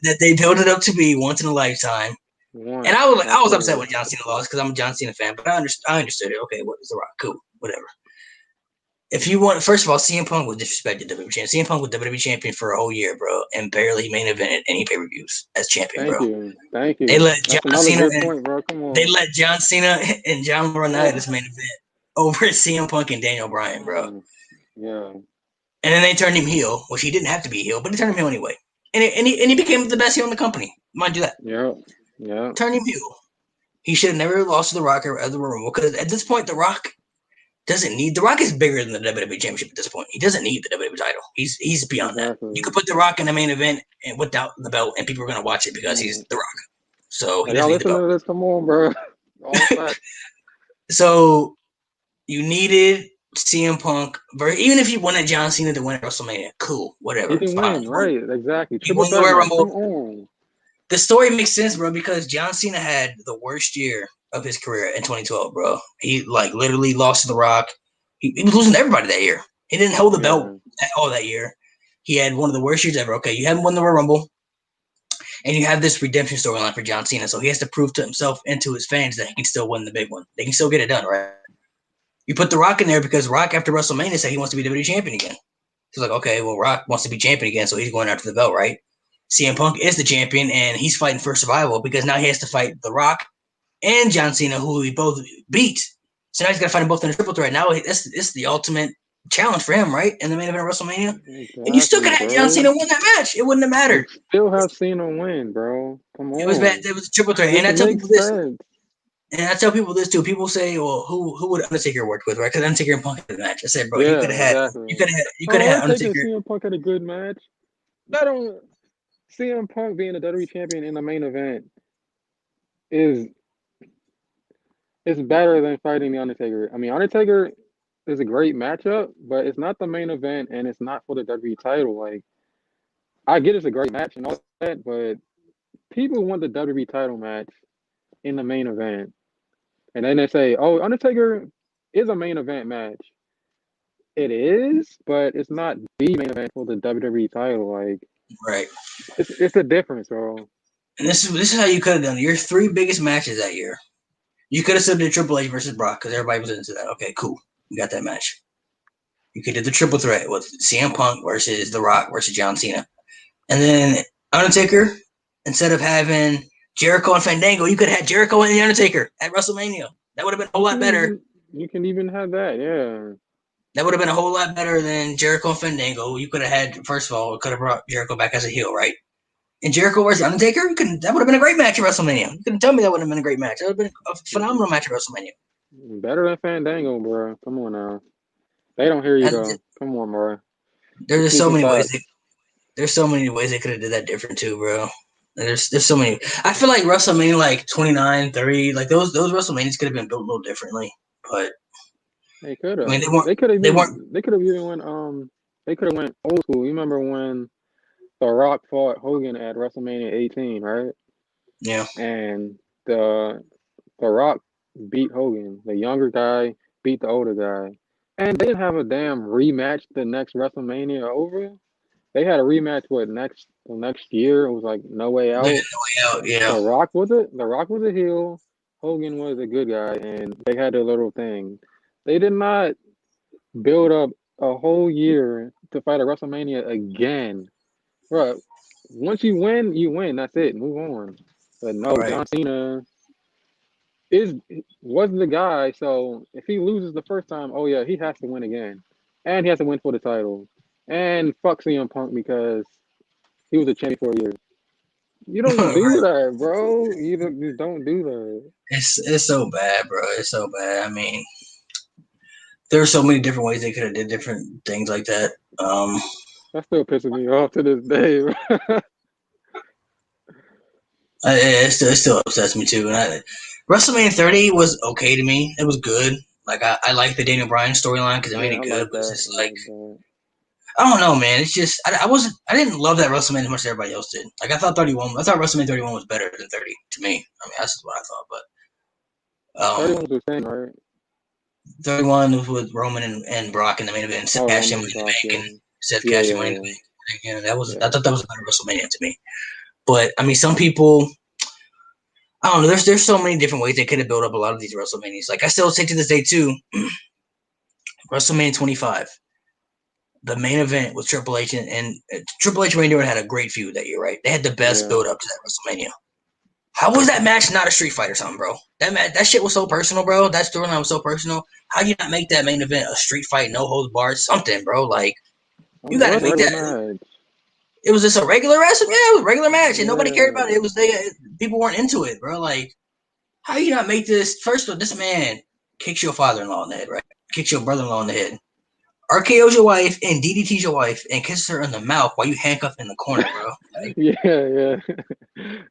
that they built it up to be once in a lifetime. And Once, I was upset absolutely. when John Cena lost because I'm a John Cena fan, but I understood it. Okay, what is the Rock? Cool, whatever. If you want, first of all, CM Punk was disrespected WWE champion. CM Punk was WWE champion for a whole year, bro, and barely main evented any pay per views as champion, Thank bro. you. Thank They you. let That's John another Cena good point, bro. Come they on. let John Cena and John Oh, Laurinaitis main event over CM Punk and Daniel Bryan, bro. yeah. And then they turned him heel, which he didn't have to be heel, but they turned him heel anyway. And he became the best heel in the company. Mind you that. Yeah. Yeah. Turned him heel. He should have never lost to The Rock at the Royal Rumble because at this point, The Rock is bigger than the WWE Championship at this point. He doesn't need the WWE title. He's beyond that. You Exactly. could put The Rock in the main event and without the belt, and people are gonna watch it because Come he's on. The Rock. So he Are y'all doesn't need the listening belt. to this? Come on, bro. All facts. So you needed CM Punk, even if you wanted John Cena to win at WrestleMania, cool, He whatever, can fine. win, right? Exactly. He Triple won the threat Royal match. Come Rumble. on. The story makes sense, bro, because John Cena had the worst year of his career in 2012, bro. He like literally lost to The Rock. He was losing to everybody that year. He didn't hold the belt Yeah. at all that year. He had one of the worst years ever. Okay, you haven't won the Royal Rumble, and you have this redemption storyline for John Cena, so he has to prove to himself and to his fans that he can still win the big one. They can still get it done, right? You put The Rock in there because Rock after WrestleMania said he wants to be WWE champion again. He's like, okay, well, Rock wants to be champion again, so he's going after the belt, right? CM Punk is the champion, and he's fighting for survival because now he has to fight The Rock and John Cena, who he both beat. So now he's got to fight them both in a triple threat. Now it's the ultimate challenge for him, right? In the main event of WrestleMania. And you still Exactly, could have John bro. Cena win that match. It wouldn't have And mattered. still have Cena win, bro. Come It was bad. on. It was a triple threat. This makes sense. And I tell people this too. People say, "Well, who would Undertaker work with?" Right? Because Undertaker and Punk had the match. I said, "Bro, Yeah, exactly. you could Oh, have had Undertaker and Undertaker." CM Punk had a good match. That don't CM Punk being a WWE champion in the main event is better than fighting the Undertaker. I mean, Undertaker is a great matchup, but it's not the main event and it's not for the WWE title. Like, I get it's a great match and all that, but people want the WWE title match in the main event. And then they say, oh, Undertaker is a main event match. It is, but it's not the main event for the WWE title. Like, Right. it's a difference, bro. And this is how you could have done your three biggest matches that year. You could have still did Triple H versus Brock because everybody was into that. Okay, cool. We got that match. You could do the triple threat with CM Punk versus The Rock versus John Cena. And then Undertaker, instead of having Jericho and Fandango, you could have had Jericho and The Undertaker at WrestleMania. That would have been a whole lot better. You can even have that, yeah. That would have been a whole lot better than Jericho and Fandango. You could have had, first of all, it could have brought Jericho back as a heel, right? And Jericho versus Undertaker, that would have been a great match at WrestleMania. You couldn't tell me that wouldn't have been a great match. That would have been a phenomenal match at WrestleMania. Better than Fandango, bro. Come on now. They don't hear you And though. Come on, bro. there's so Speaking many ways. facts. There's so many ways they could have did that different too, bro. There's so many. I feel like WrestleMania like 29, 30, like those WrestleManias could have been built a little differently. But They could I have. mean, they weren't. They could have They weren't. even. They could have even went. They could have went old school. You remember when The Rock fought Hogan at WrestleMania 18, right? Yeah. And The Rock beat Hogan. The younger guy beat the older guy. And they didn't have a damn rematch the next WrestleMania over. They had a rematch the next year. It was like No Way Yeah. Out. Yeah. The Rock was a heel. Hogan was a good guy, and they had their little thing. They did not build up a whole year to fight at WrestleMania again. Bro, once you win, you win. That's it. Move on. But no, Right. John Cena is was the guy. So if he loses the first time, oh yeah, he has to win again, and he has to win for the title. And fuck CM Punk because he was a champion for a year. You don't do Right. that, bro. You don't do that. It's so bad, bro. It's so bad. I mean, there's so many different ways they could have did different things like that. That still pisses me off to this day. It still upsets me too. WrestleMania 30 was okay to me. It was good. Like I like the Daniel Bryan storyline because it made Yeah, it I good. like But it's that. just I like like that. I don't know, man. It's just I didn't love that WrestleMania as much as everybody else did. Like I thought WrestleMania 31 was better than 30 to me. I mean that's what I thought. But 31 was the same, right? 31 was with Roman and Brock in the main event. And Oh, Seth cashed in Roman money and in the Brock, bank yeah. and Seth Yeah, cashed in yeah, money in the yeah. bank. Yeah, I Yeah. thought that was a better WrestleMania to me. But I mean, some people I don't know. There's so many different ways they could have built up a lot of these WrestleManias. Like I still say to this day too, WrestleMania 25, the main event with Triple H and Triple H and Randy Orton had a great feud that year, right? They had the best Yeah. build up to that WrestleMania. How was that match not a street fight or something, bro? That shit was so personal, bro. That storyline was so personal. How you not make that main event a street fight, no holds barred, something, bro? Like I you mean, it got to was a make regular that. match. It was just a regular wrestling. Yeah, it was a regular match, and nobody cared about it. Yeah. It was people weren't into it, bro. Like how you not make this? First of all, this man kicks your father-in-law in the head, right? Kicks your brother-in-law in the head. RKO's your wife and DDT's your wife and kisses her in the mouth while you handcuffed in the corner, bro. Like Yeah, yeah.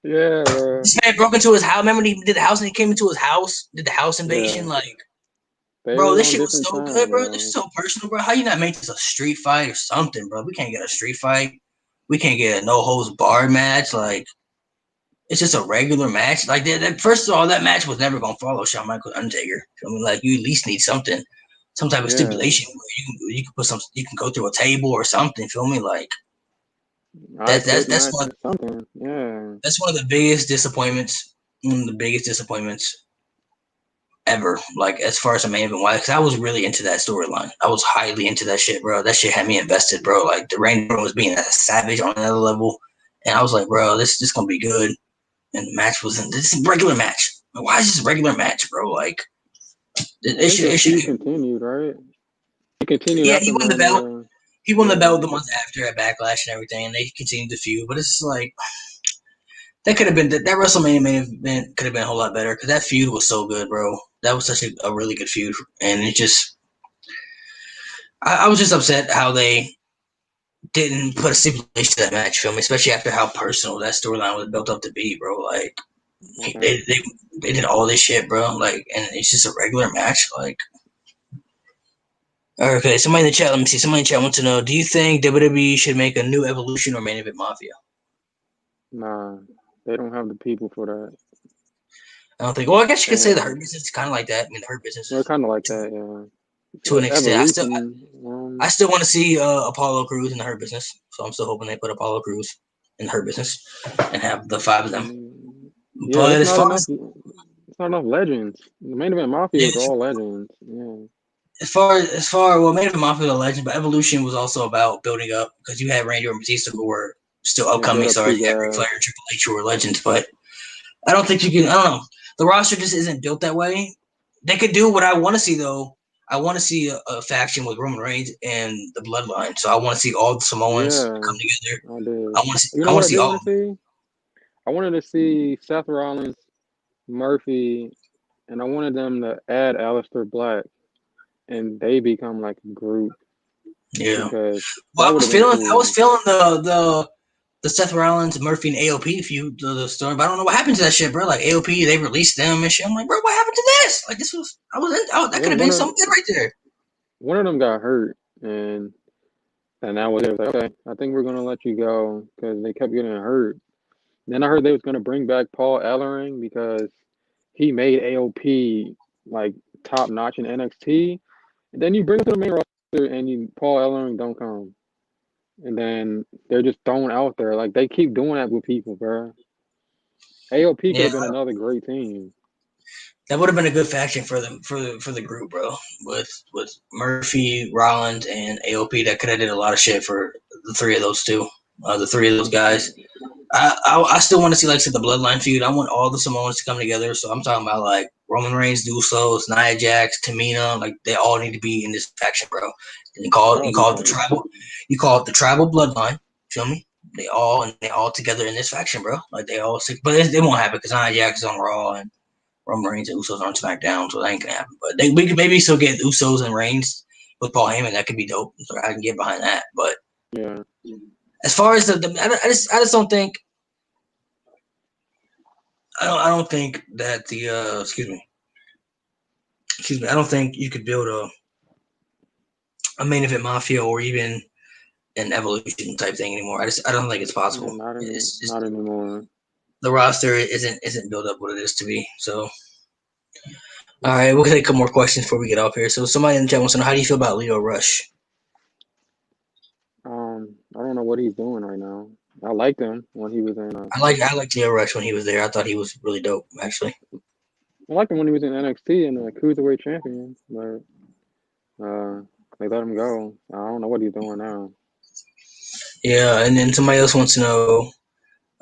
Yeah, bro. this man broke into his house. Remember when he did the house and he came into his house, did the house invasion? Yeah. Like, They bro, was this on shit was different so time, good, bro. This is bro. so personal, bro. How you not make this a street fight or something, bro? We can't get a street fight. We can't get a no holds barred match. Like, it's just a regular match. Like, first of all, that match was never gonna follow Shawn Michaels Undertaker. I mean, like, you at least need something, some type of Yeah. stipulation where you can put some, you can go through a table or something. Feel me? Like Ice pick that's match, one something. Yeah. that's one of the biggest disappointments. One of the biggest disappointments ever. Like as far as the main event, why? Because I was really into that storyline. I was highly into that shit, bro. That shit had me invested, bro. Like the Randy Orton was being a savage on another level, and I was like, bro, this gonna be good. And the match wasn't. This is a regular match. Like, why is this a regular match, bro? Like I think the it should. feud continued, right? It continued Yeah, after he won the belt. Mania. He won the Yeah. belt the month after at Backlash and everything, and they continued the feud. But it's just like that could have been that WrestleMania main event could have been a whole lot better because that feud was so good, bro. That was such a really good feud, and it just I was just upset how they didn't put a stipulation to that match, feel me? Especially after how personal that storyline was built up to be, bro. Like Okay. they did all this shit, bro. Like, and it's just a regular match. Like, okay, somebody in the chat. Let me see. Somebody in the chat wants to know: do you think WWE should make a new Evolution or Main Event Mafia? Nah, they don't have the people for that. I don't think. Well, I guess you could say the And Hurt Business is kind of like that. I mean, the Hurt Business they're is kind of like that, yeah. to an extent. Evolution. I still want to see Apollo Crews in the Hurt Business, so I'm still hoping they put Apollo Crews in the Hurt Business and have the five of I them. mean, Yeah, But there's as not far enough. as It's not enough legends. The main event Mafia yeah, is all legends. Yeah, well, Main Event Mafia was a legend, but Evolution was also about building up because you had Randy Orton and Batista who were still yeah. Build upcoming up stars. two You had Ric guys. Flair and Triple H who were legends, but I don't think you can. I don't know. The roster just isn't built that way. They could do what I want to see though. I want to see a faction with Roman Reigns and the Bloodline. So I want to see all the Samoans Yeah, come together. I did. I want to see. You I know want what I to see did all want of to them. see? I wanted to see Seth Rollins, Murphy, and I wanted them to add Aleister Black, and they become like a group Yeah. because Well, that would have been I was cool. feeling the Seth Rollins, Murphy, and AOP feud the story, but I don't know what happened to that shit, bro. Like AOP, they released them and shit. I'm like, bro, what happened to this? Like this was I was in, oh, that could One have one been of something good right there. one of them got hurt, and that was it. It was like, okay, I think we're gonna let you go because they kept getting hurt. Then I heard they was gonna bring back Paul Ellering because he made AOP like top notch in NXT. And then you bring him to the main roster and Paul Ellering don't come. And then they're just thrown out there. Like they keep doing that with people, bro. AOP could Yeah, have been another great team. that would have been a good faction for the group, bro. With Murphy, Rollins, and AOP, that could have did a lot of shit for the three of those two, the three of those guys. I still want to see like I said the Bloodline feud. I want all the Samoans to come together. So I'm talking about like Roman Reigns, the Usos, Nia Jax, Tamina. Like they all need to be in this faction, bro. And That would be call it the fun. tribal. You call it the tribal bloodline. Feel me? They all together in this faction, bro. Like they all, but it won't happen because Nia Jax is on Raw and Roman Reigns and Usos on SmackDown, so that ain't gonna happen. But we could maybe still get Usos and Reigns with Paul Heyman. That could be dope. So I can get behind that. But Yeah. as far as I just don't think I don't think that the excuse me I don't think you could build a main event mafia or even an evolution type thing anymore. I don't think it's Yeah, possible. It's just not anymore. the roster isn't built up what it is to be. So all right, we'll take a couple more questions before we get off here. So somebody in the chat wants to know how do you feel about Leo Rush? I don't know what he's doing right now. I liked him when he was in I liked Leo Rush when he was there. I thought he was really dope actually. I liked him when he was in NXT and the Cruiserweight Champion, but uh they let him go. I don't know what he's doing now. Yeah, and then somebody else wants to know.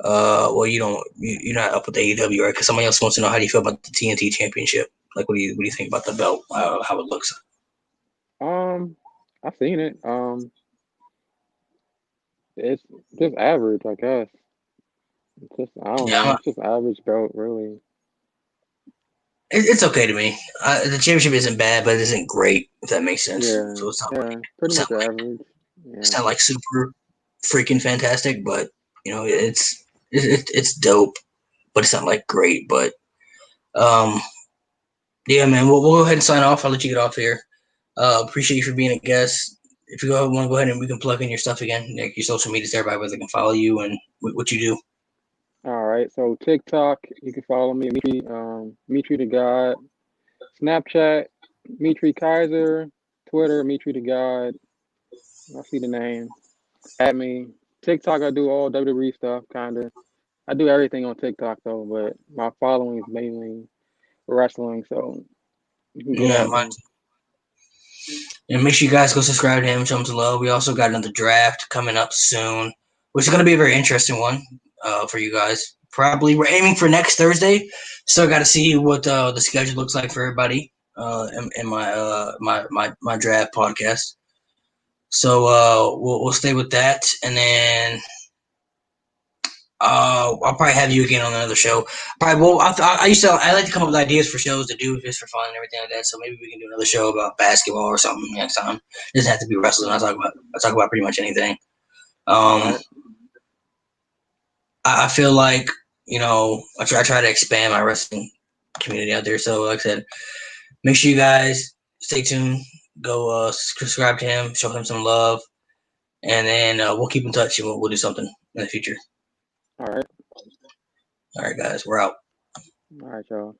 Well, you're not up with AEW, right? Because somebody else wants to know how do you feel about the TNT Championship? Like, what do you think about the belt? How it looks? Um, I've seen it. It's just average, I guess. It's just I don't Yeah, know. It's just average belt, really. it's okay to me. The championship isn't bad, but it isn't great. If that makes sense. Yeah, So yeah, pretty it's not much average. it's Yeah, not like super freaking fantastic, but you know, it's dope. But it's not like great. But um, yeah, man, we'll go ahead and sign off. I'll let you get off here. Appreciate you for being a guest. If you want to go ahead and we can plug in your stuff again, like your social media, so everybody where they can follow you and what you do. all right. So TikTok, you can follow me, Mitri the God. Snapchat, Mitri Kaiser. Twitter, Mitri the God. I see the name. At me. TikTok, I do all WWE stuff, kind of. I do everything on TikTok though, but my following is mainly wrestling, so you can get Yeah, at me. and make sure you guys go subscribe to him, show him some love. We also got another draft coming up soon, which is going to be a very interesting one for you guys. Probably we're aiming for next Thursday. Still got to see what the schedule looks like for everybody in my draft podcast. So we'll stay with that, and then I'll probably have you again on another show. Probably. Well, I like to come up with ideas for shows to do just for fun and everything like that. So maybe we can do another show about basketball or something next time. It doesn't have to be wrestling. Yeah. I talk about pretty much anything. All Um, right. I feel like I try to expand my wrestling community out there. So like I said, make sure you guys stay tuned. Go subscribe to him, show him some love, and then we'll keep in touch and we'll do something in the future. All right. All right, guys, we're out. All right, y'all.